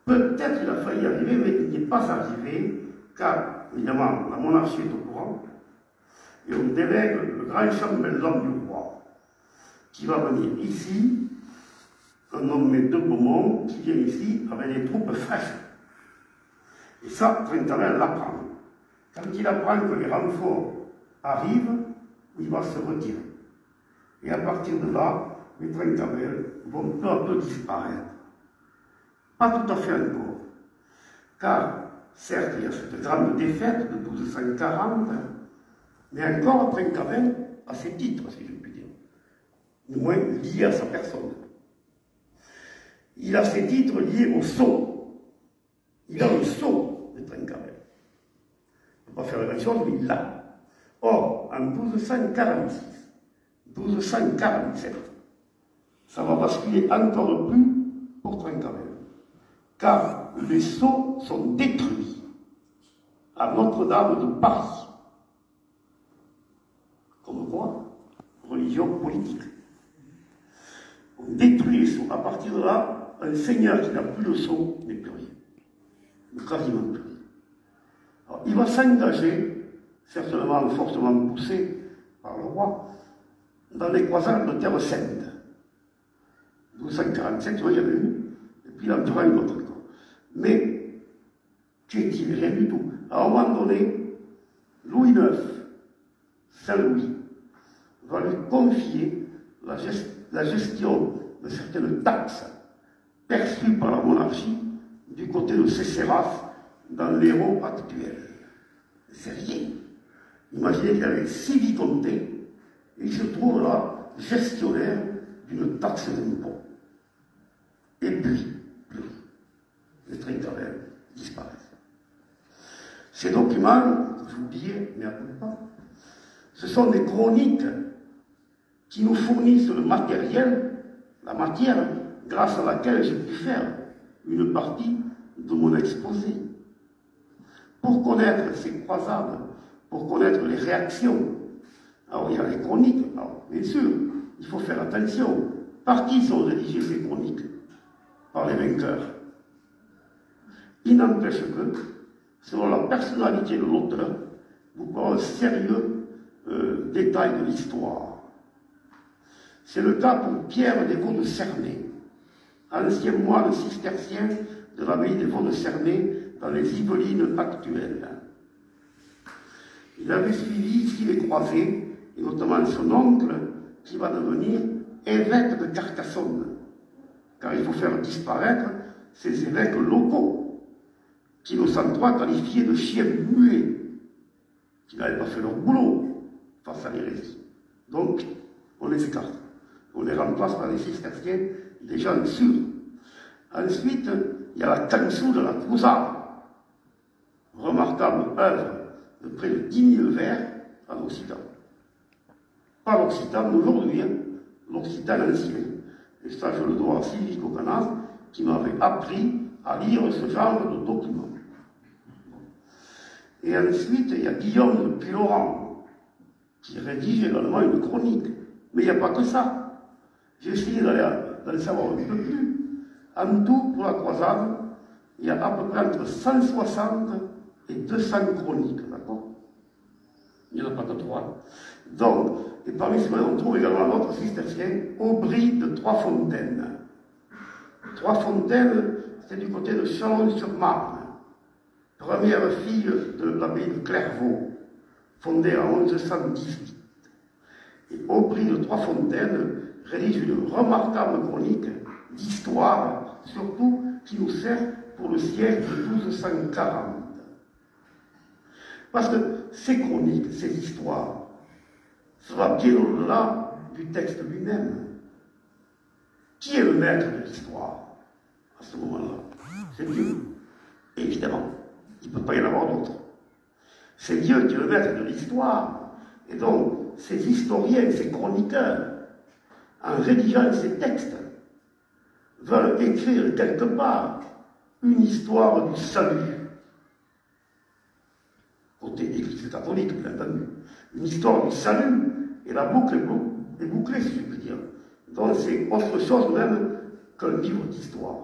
Peut-être il a failli y arriver, mais il n'y est pas arrivé, car évidemment la monarchie est au courant, et on délègue le grand chambellan du roi, qui va venir ici, un nommé de Beaumont, qui vient ici avec des troupes fraîches. Et ça, Trincavel l'apprend. Quand il apprend que les renforts arrivent, il va se retirer. Et à partir de là, les Trincavel vont peu à peu disparaître. Pas tout à fait encore. Car, certes, il y a cette grande défaite de 1240, mais encore Trincavel a ses titres, si je puis dire. Du moins liés à sa personne. Il a ses titres liés au sceau. Il a le sceau de Trincavel. Il ne peut pas faire grand chose, mais il l'a. Or, en 1246, 1247, ça va basculer encore plus pour Trincavel. Car les sceaux sont détruits à Notre-Dame de Paris. Comme quoi, religion politique. On détruit les sceaux. À partir de là, un seigneur qui n'a plus le sceau n'est plus rien. Quasiment plus rien. Alors, il va s'engager, certainement fortement poussé par le roi, dans les croisades de Terre Sainte. 1247, tu vois, il y en a une, et puis il en fera une autre encore. Mais, qu'est-il? Rien du tout. À un moment donné, Louis IX, Saint-Louis, va lui confier la gestion de certaines taxes perçues par la monarchie du côté de Cesseras dans l'Hérault actuel. C'est rien. Imaginez qu'il avait 6 vicomtés et il se trouve là gestionnaire d'une taxe d'impôt. Et puis, les Trincavel disparaissent. Ces documents, je vous dis, mais pas, ce sont des chroniques qui nous fournissent le matériel, la matière, grâce à laquelle j'ai pu faire une partie de mon exposé. Pour connaître ces croisades, pour connaître les réactions, alors il y a les chroniques, alors, bien sûr, il faut faire attention. Par qui sont rédigées ces chroniques? Par les vainqueurs. Il n'empêche que, selon la personnalité de l'auteur, vous pouvez avoir un sérieux détail de l'histoire. C'est le cas pour Pierre des Vaux de Cernay, ancien moine cistercien de l'abbaye des Vaux de Cernay dans les Yvelines actuelles. Il avait suivi ici les croisés, et notamment son oncle, qui va devenir évêque de Carcassonne, car il faut faire disparaître ces évêques locaux, qu'Innocent III qualifiait de chiens muets, qui n'avaient pas fait leur boulot face à l'hérésie. Donc, on les écarte. On les remplace par des cisterciens, des gens sûrs. Ensuite, il y a la Canso de la Crouzade, remarquable œuvre de près de 10 000 vers en Occitan. Pas l'Occitan d'aujourd'hui, hein, l'Occitan ancien. Et ça, je le dois à Sylvie Cocanas, qui m'avait appris à lire ce genre de documents. Et ensuite, il y a Guillaume de Puylaurens, qui rédige également une chronique. Mais il n'y a pas que ça. J'ai essayé d'aller savoir un peu plus. En tout, pour la croisade, il y a à peu près entre 160 et 200 chroniques, d'accord? Il n'y en a pas que 3. Donc, et parmi ceux-là, on trouve également notre cistercien, Aubry de Trois-Fontaines. Trois-Fontaines, c'est du côté de Chalon-sur-Marne, première fille de l'abbaye de Clairvaux, fondée en 1118. Et Aubry de Trois-Fontaines rédige une remarquable chronique d'histoire, surtout qui nous sert pour le siècle de 1240. Parce que ces chroniques, ces histoires, ça va bien au-delà du texte lui-même. Qui est le maître de l'histoire à ce moment-là? C'est Dieu, évidemment. Il ne peut pas y en avoir d'autre. C'est Dieu qui est le maître de l'histoire. Et donc, ces historiens, ces chroniqueurs, en rédigeant ces textes, veulent écrire quelque part une histoire du salut. Côté Église catholique, bien entendu. Une histoire du salut, et la boucle est bouclée, si je puis dire. Donc c'est autre chose même qu'un livre d'histoire.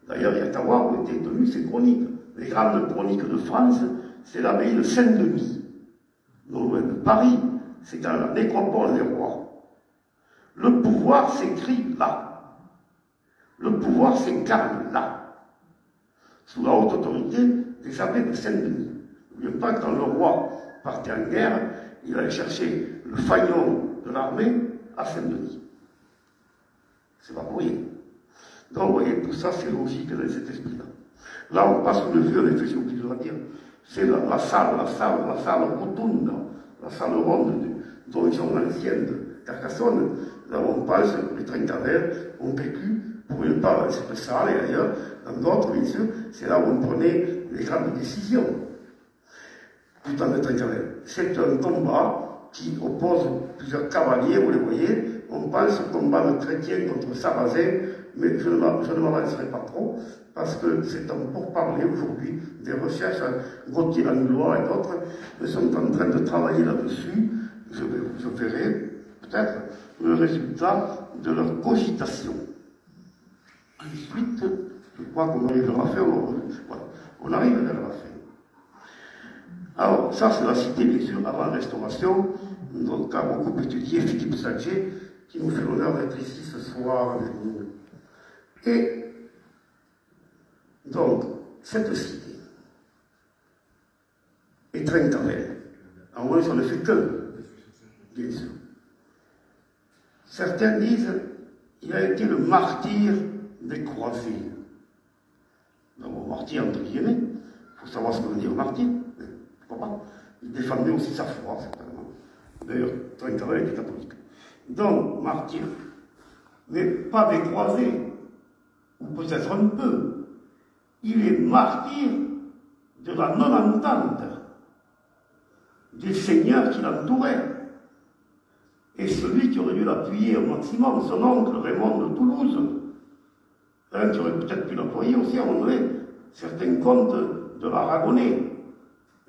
D'ailleurs, il y a qu'à voir où étaient tenues ces chroniques. Les grandes chroniques de France, c'est l'abbaye de Saint-Denis, non loin de Paris, c'est dans la nécropole des rois. Le pouvoir s'écrit là. Le pouvoir s'incarne là, sous la haute autorité des abbés de Saint-Denis. N'oublions pas que quand le roi partait en guerre, il allait chercher le fanion de l'armée à Saint-Denis. C'est pas pour rien. Donc, vous voyez, tout ça, c'est logique dans cet esprit-là. Là, on passe une vue, en effet, j'ai oublié de le dire. C'est la salle rotonde, la salle ronde du donjon ancien de Carcassonne. Là, on passe, les Trencavel ont vécu pour une part dans cette salle et ailleurs, dans d'autres, bien sûr, c'est là où on prenait les grandes décisions. Du temps de Trencavel. C'est un combat qui oppose plusieurs cavaliers, vous les voyez. On pense au combat de chrétiens contre sarrasins, mais je ne m'avancerai pas trop, parce que c'est un pourparler aujourd'hui. Des recherches, Gauthier Langlois et d'autres sont en train de travailler là-dessus. Je verrai peut-être le résultat de leur cogitation. Ensuite, je crois qu'on arrive à la fin. Voilà, on arrive vers la fin. Alors, ça, c'est la cité, bien sûr, avant la Restauration, donc a beaucoup étudié Philippe Saché, qui nous fait l'honneur d'être ici ce soir avec nous. Et donc, cette cité est Trencavel. En moins, on ne fait que, bien sûr. Certains disent qu'il a été le martyr des croisés. Donc, martyr entre guillemets, il faut savoir ce que veut dire martyr. Il défendait aussi sa foi, certainement. D'ailleurs, Trencavel était catholique. Donc, martyr. Mais pas des croisés, ou peut-être un peu. Il est martyr de la non-entente des seigneurs qui l'entouraient. Et celui qui aurait dû l'appuyer au maximum, son oncle Raymond de Toulouse, un qui aurait peut-être pu l'appuyer aussi à un moment donné, certains comtes de l'Aragonais,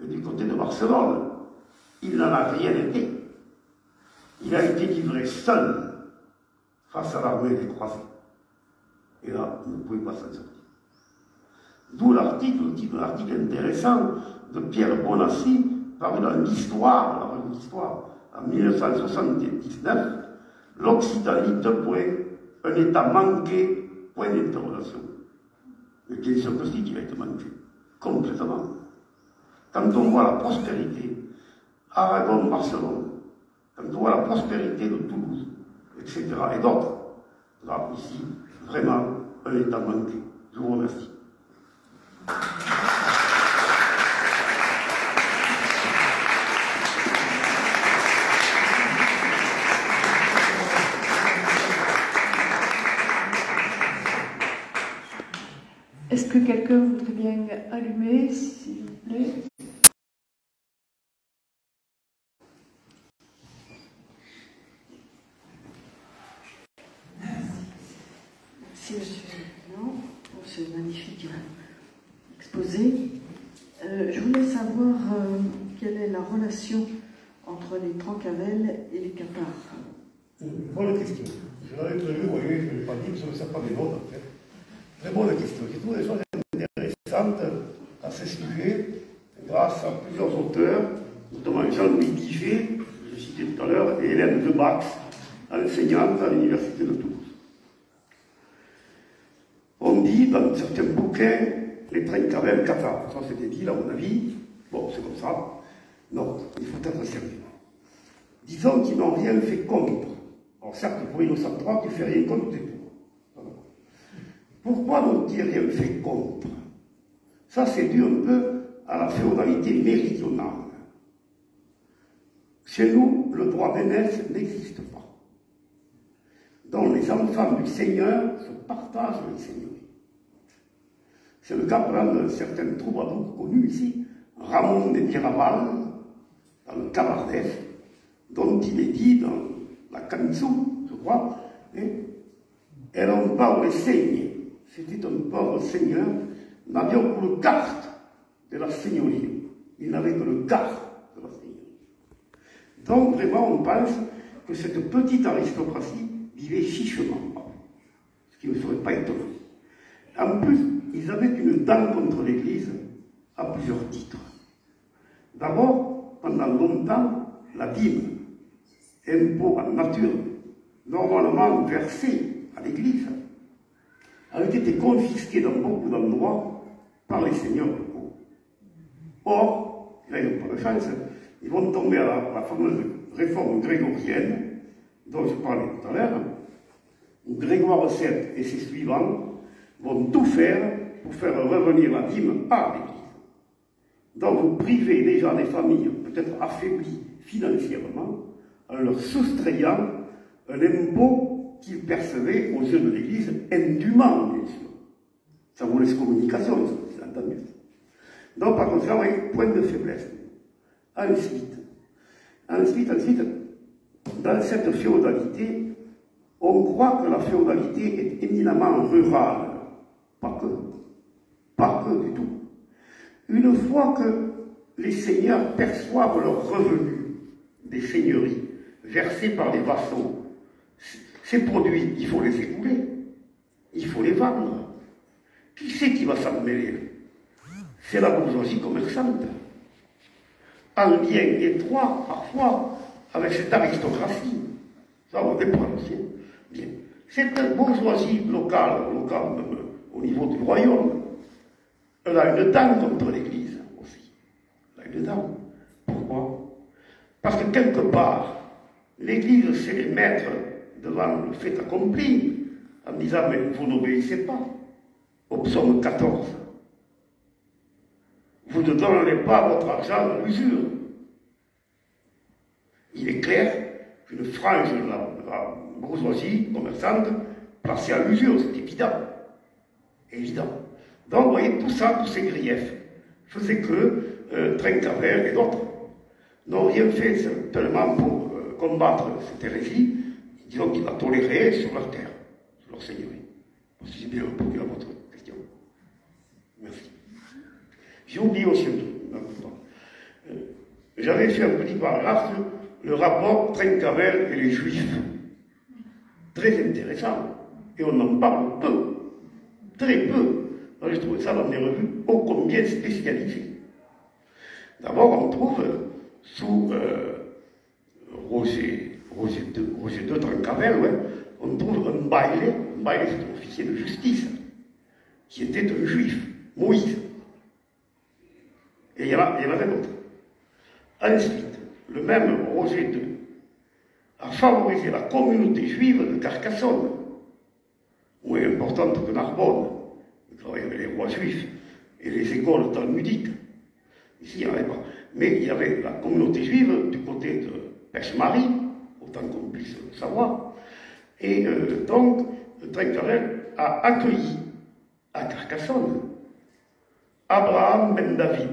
et du côté de Barcelone, il n'en a rien été. Il a été livré seul face à l'armée des croisés. Et là, il ne pouvait pas s'en sortir. D'où l'article, le titre de l'article intéressant de Pierre Bonassi, paru dans l'Histoire, la revue d'Histoire, en 1979, l'Occitanie, un État manqué, point d'interrogation. Mais bien sûr que si, qu'il va être manqué, complètement. Quand on voit la prospérité, Aragon, Barcelone, quand on voit la prospérité de Toulouse, etc., et d'autres, là, ici, vraiment, un État manqué. Je vous remercie. Est-ce que quelqu'un voudrait bien allumer, s'il vous plaît? Merci, monsieur le président, pour ce magnifique exposé. Je voulais savoir quelle est la relation entre les Trencavel et les Cathares. Bonne question. Je l'avais prévu, vous voyez, je ne l'ai pas dit, parce que je ne sais pas des notes, en fait. Très bonne question. J'ai trouvé des choses intéressantes à ce sujet, grâce à plusieurs auteurs, notamment Jean-Louis Guiffet, que je citais tout à l'heure, et Hélène Debax, enseignante à l'Université de Toulouse. On dit dans certains bouquins les Trencavel cathares. Ça c'était dit, à mon avis. Bon, c'est comme ça. Non, il faut être sérieux. Disons qu'ils n'ont rien fait contre. Alors certes, pour Innocent III, tu ne fais rien contre, c'est pour. Pourquoi n'ont-ils rien fait contre? Ça, c'est dû un peu à la féodalité méridionale. Chez nous, le droit d'aînesse n'existe pas. Donc les enfants du Seigneur se partagent les seigneuries. C'est le cas, par exemple, d'un certain troubadour connu ici, Ramon de Miraval, dans le Cabardès, dont il est dit dans la Canissou, je crois, et on parle de seigneur. C'était un pauvre seigneur, n'avait que le quart de la seigneurie. Il n'avait que le quart de la seigneurie. Donc vraiment, on pense que cette petite aristocratie vivait chichement, ce qui ne serait pas étonnant. En plus, ils avaient une dent contre l'Église à plusieurs titres. D'abord, pendant longtemps, la dîme, impôt en nature, normalement versé à l'Église, avait été confisquée dans beaucoup d'endroits par les seigneurs locaux. Or, là, ils n'ont pas de chance, ils vont tomber à la fameuse réforme grégorienne, dont je parlais tout à l'heure, où Grégoire VII et ses suivants vont tout faire pour faire revenir la dîme à l'Église. Donc vous privez déjà des familles peut-être affaiblies financièrement en leur soustrayant un impôt qu'ils percevaient aux yeux de l'Église indûment, bien sûr. Ça vaut l'excommunication, c'est entendu. Donc par conséquent, point de faiblesse. Ensuite, dans cette féodalité, on croit que la féodalité est éminemment rurale. Pas que du tout. Une fois que les seigneurs perçoivent leurs revenus des seigneuries versés par les vassaux, ces produits, il faut les écouler, il faut les vendre. Qui c'est qui va s'en mêler? C'est la bourgeoisie commerçante, en lien étroit parfois avec cette aristocratie. Ça, on dépend aussi. Bien. Cette bourgeoisie locale au niveau du royaume, elle a une dent contre l'Église aussi. Elle a une dent. Pourquoi? Parce que quelque part, l'Église sait les mettre devant le fait accompli en disant mais vous n'obéissez pas au psaume 14. Vous ne donnerez pas votre argent à l'usure. Il est clair qu'une frange de la bourgeoisie commerçante placée à l'usure, c'est évident. Évident. Donc, vous voyez, tout ça, tous ces griefs, faisaient que Trencavel et d'autres n'ont rien fait seulement pour combattre cette hérésie, disons qu'ils la toléraient sur leur terre, sur leur seigneurie. Si j'ai bien répondu à votre question. Merci. J'ai oublié aussi un truc. J'avais fait un petit paragraphe sur le rapport Trencavel et les Juifs. Très intéressant. Et on en parle peu. Très peu. J'ai trouvé ça dans des revues ô combien spécialisées. D'abord, on trouve sous Roger II Trencavel, ouais, on trouve un bailli c'est un officier de justice, qui était un juif, Moïse. Et il y en avait d'autres. Ensuite, le même Roger II a favorisé la communauté juive de Carcassonne, moins importante que Narbonne. Il travaillait avec les rois juifs et les écoles talmudiques. Ici, il n'y en avait pas. Mais il y avait la communauté juive du côté de Pêche-Marie, autant qu'on puisse le savoir. Et donc, Trencavel a accueilli à Carcassonne Abraham ben David,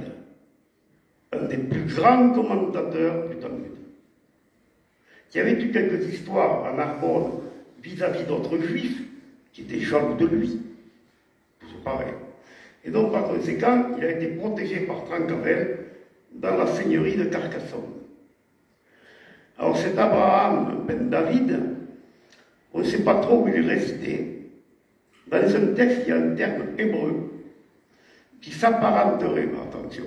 un des plus grands commentateurs du Talmud, qui avait eu quelques histoires à Narbonne vis-à-vis d'autres juifs qui étaient jaloux de lui. Toujours pareil. Et donc, par conséquent, il a été protégé par Trencavel dans la seigneurie de Carcassonne. Alors, cet Abraham ben David, on ne sait pas trop où il résidait. Dans un texte, il y a un terme hébreu qui s'apparenterait, mais attention,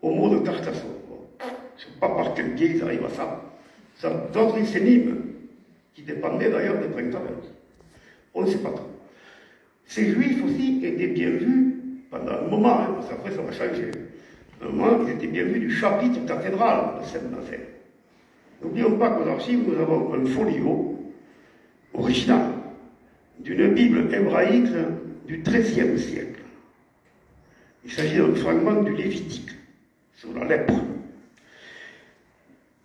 au mot de Carcassonne. Bon, je ne sais pas par quel biais ils arrivent à ça. C'est d'autres sénimes qui dépendaient d'ailleurs de Trencavel. On ne sait pas trop. Ces juifs aussi étaient bien vus pendant un moment, hein, parce qu'après ça va changer. Un moment, ils étaient bien vus du chapitre cathédral de Saint-Nazaire. N'oublions pas qu'aux archives, nous avons un folio original d'une Bible hébraïque du XIIIe siècle. Il s'agit d'un fragment du Lévitique sur la lèpre.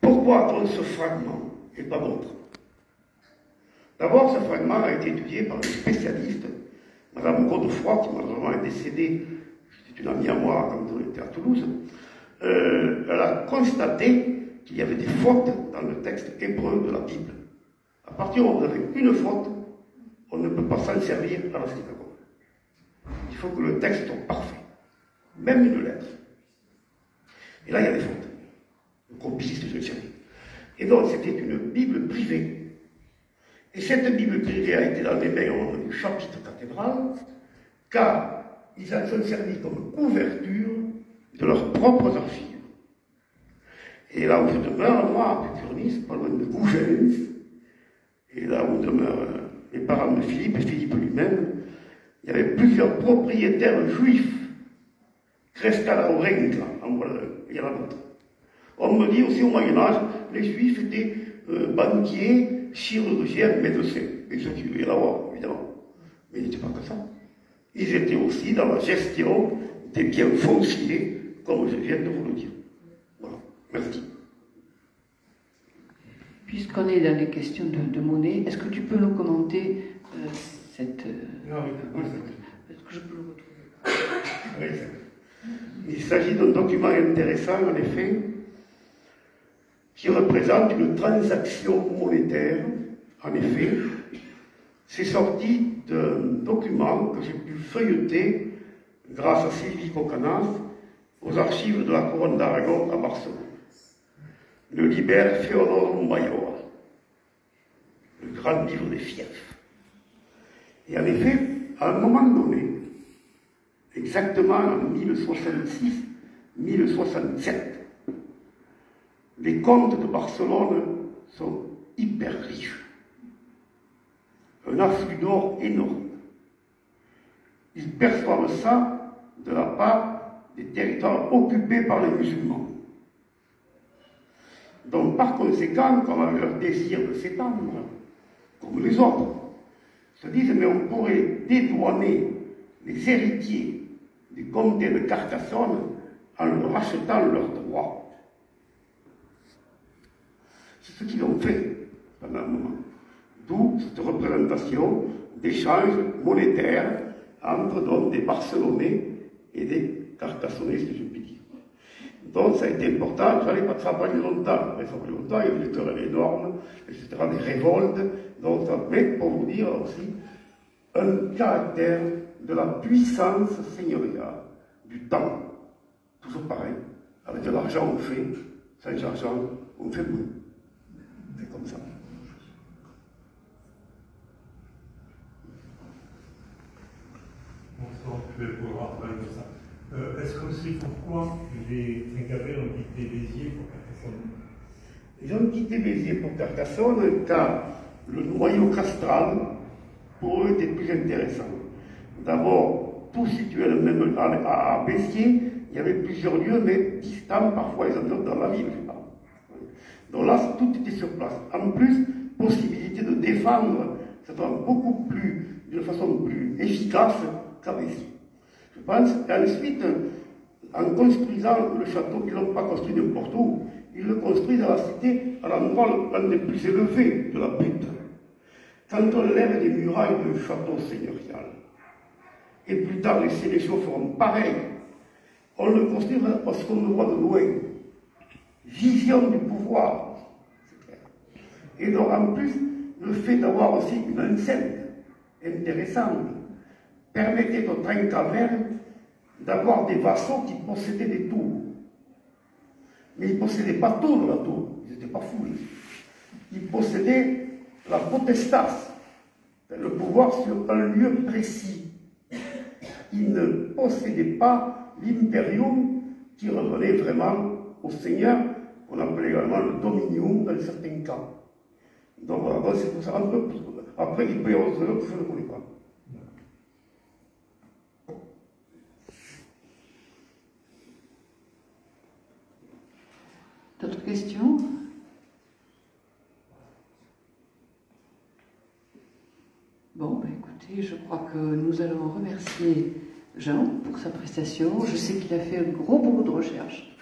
Pourquoi a-t-on ce fragment et pas d'autres? D'abord, ce fragment a été étudié par une spécialiste, Madame Godefroy, qui malheureusement est décédée, c'était une amie à moi quand on était à Toulouse. Elle a constaté qu'il y avait des fautes dans le texte hébreu de la Bible. À partir où vous avez une faute, on ne peut pas s'en servir à la synagogue. Il faut que le texte soit parfait, même une lettre. Et là, il y a des fautes. Le copiste, je ne sais rien. Et donc, c'était une Bible privée. Et cette Bible privée a été dans les mains du chapitre cathédral, car ils s'en sont servis comme couverture de leurs propres archives. Et là où je demeure, moi, à Puturnis, pas loin de Gougens, et là où demeurent les parents de Philippe et Philippe lui-même, il y avait plusieurs propriétaires juifs. Crescalaorenca, en voilà, il y en a d'autres. On me dit aussi au Moyen-Âge, les juifs étaient banquiers, chirurgiens, médecins. Et ceux qui devaient l'avoir, évidemment. Mais ils n'étaient pas que ça. Ils étaient aussi dans la gestion des biens fonciers, comme je viens de vous le dire. Voilà. Merci. Puisqu'on est dans les questions de monnaie, est-ce que tu peux nous commenter cette... Est-ce que je peux le retrouver? Oui, il s'agit d'un document intéressant, en effet, qui représente une transaction monétaire. En effet, c'est sorti d'un document que j'ai pu feuilleter grâce à Sylvie Cocanas aux archives de la Couronne d'Aragon à Barcelone. Le Liber Feodorum Maior, le grand livre des fiefs. Et en effet, à un moment donné, exactement en 1066-1067, les comtes de Barcelone sont hyper riches. Un afflux d'or énorme. Ils perçoivent ça de la part des territoires occupés par les musulmans. Donc, par conséquent, comme leur désir de s'étendre, comme les autres, se disent, mais on pourrait dédouaner les héritiers du comté de Carcassonne en leur achetant leurs droits. C'est ce qu'ils ont fait pendant un moment. D'où cette représentation d'échanges monétaires entre donc, des Barcelonais et des Carcassonnais, si je puis dire. Donc ça a été important, ça n'a pas pris longtemps. Après, ça a pris longtemps, il y a eu des querelles énormes, etc., des révoltes. Donc ça met, pour vous dire aussi, un caractère de la puissance seigneuriale, du temps. Toujours pareil. Avec de l'argent, on fait. Sans argent, on fait moins. C'est comme ça. Bonsoir, je vais pouvoir parler de ça. Est-ce qu'on sait pourquoi les Trencavel ont quitté Béziers pour Carcassonne? Ils ont quitté Béziers pour Carcassonne car le noyau castral, pour eux, était plus intéressant. D'abord, tout situé même à Béziers, il y avait plusieurs lieux, mais distants, parfois ils en ont dans la ville. Donc là, tout était sur place. En plus, possibilité de défendre, ça doit beaucoup plus, d'une façon plus efficace qu'à Béziers. Je pense qu'ensuite, en construisant le château, ils ne l'ont pas construit n'importe où, ils le construisent dans la cité, à l'endroit un des plus élevés de la butte. Quand on lève les murailles d'un château seigneurial, et plus tard les sénéchaux feront pareil, on le construit parce qu'on le voit de loin. Vision du pouvoir. Et donc en plus, le fait d'avoir aussi une enceinte intéressante permettait aux Trencavel d'avoir des vassaux qui possédaient des tours. Mais ils ne possédaient pas tout de la tour, ils n'étaient pas fous. Ils possédaient la potestas, le pouvoir sur un lieu précis. Ils ne possédaient pas l'imperium qui revenait vraiment au seigneur, qu'on appelait également le dominium dans certains cas. Donc voilà, c'est pour ça. Après, il peut y avoir autre chose que je ne connais pas. D'autres questions? Bon, ben écoutez, je crois que nous allons remercier Jean pour sa prestation. Je sais qu'il a fait un gros boulot de recherche.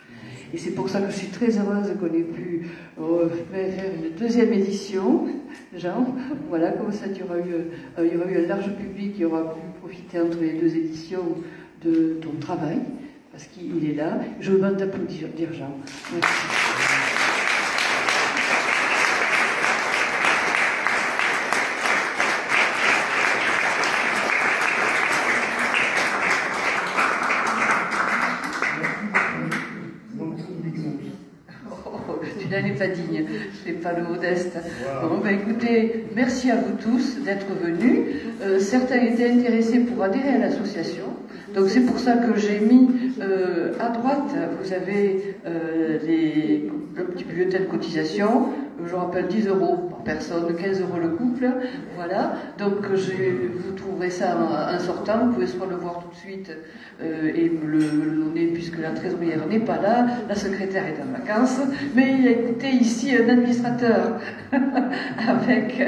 Et c'est pour ça que je suis très heureuse qu'on ait pu faire une deuxième édition. Jean, voilà, comme ça il y aura eu un large public qui aura pu profiter entre les deux éditions de ton travail, parce qu'il est là. Je vous demande d'applaudir Jean. Merci. Tu n'en es pas digne, je n'ai pas le modeste. Bon, ben écoutez, merci à vous tous d'être venus. Certains étaient intéressés pour adhérer à l'association. Donc c'est pour ça que j'ai mis à droite, vous avez le petit bulletin de cotisation. Je rappelle 10 € par personne, 15 € le couple. Voilà. Donc vous trouverez ça en sortant. Vous pouvez soit le voir tout de suite et me le donner, puisque la trésorière n'est pas là, la secrétaire est en vacances. Mais il y a écouté ici un administrateur avec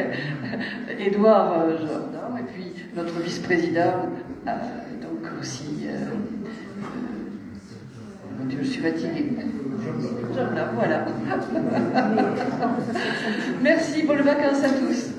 Édouard Jordan et puis notre vice-président. Donc aussi, je suis fatiguée. Voilà. Merci, bonnes vacances à tous.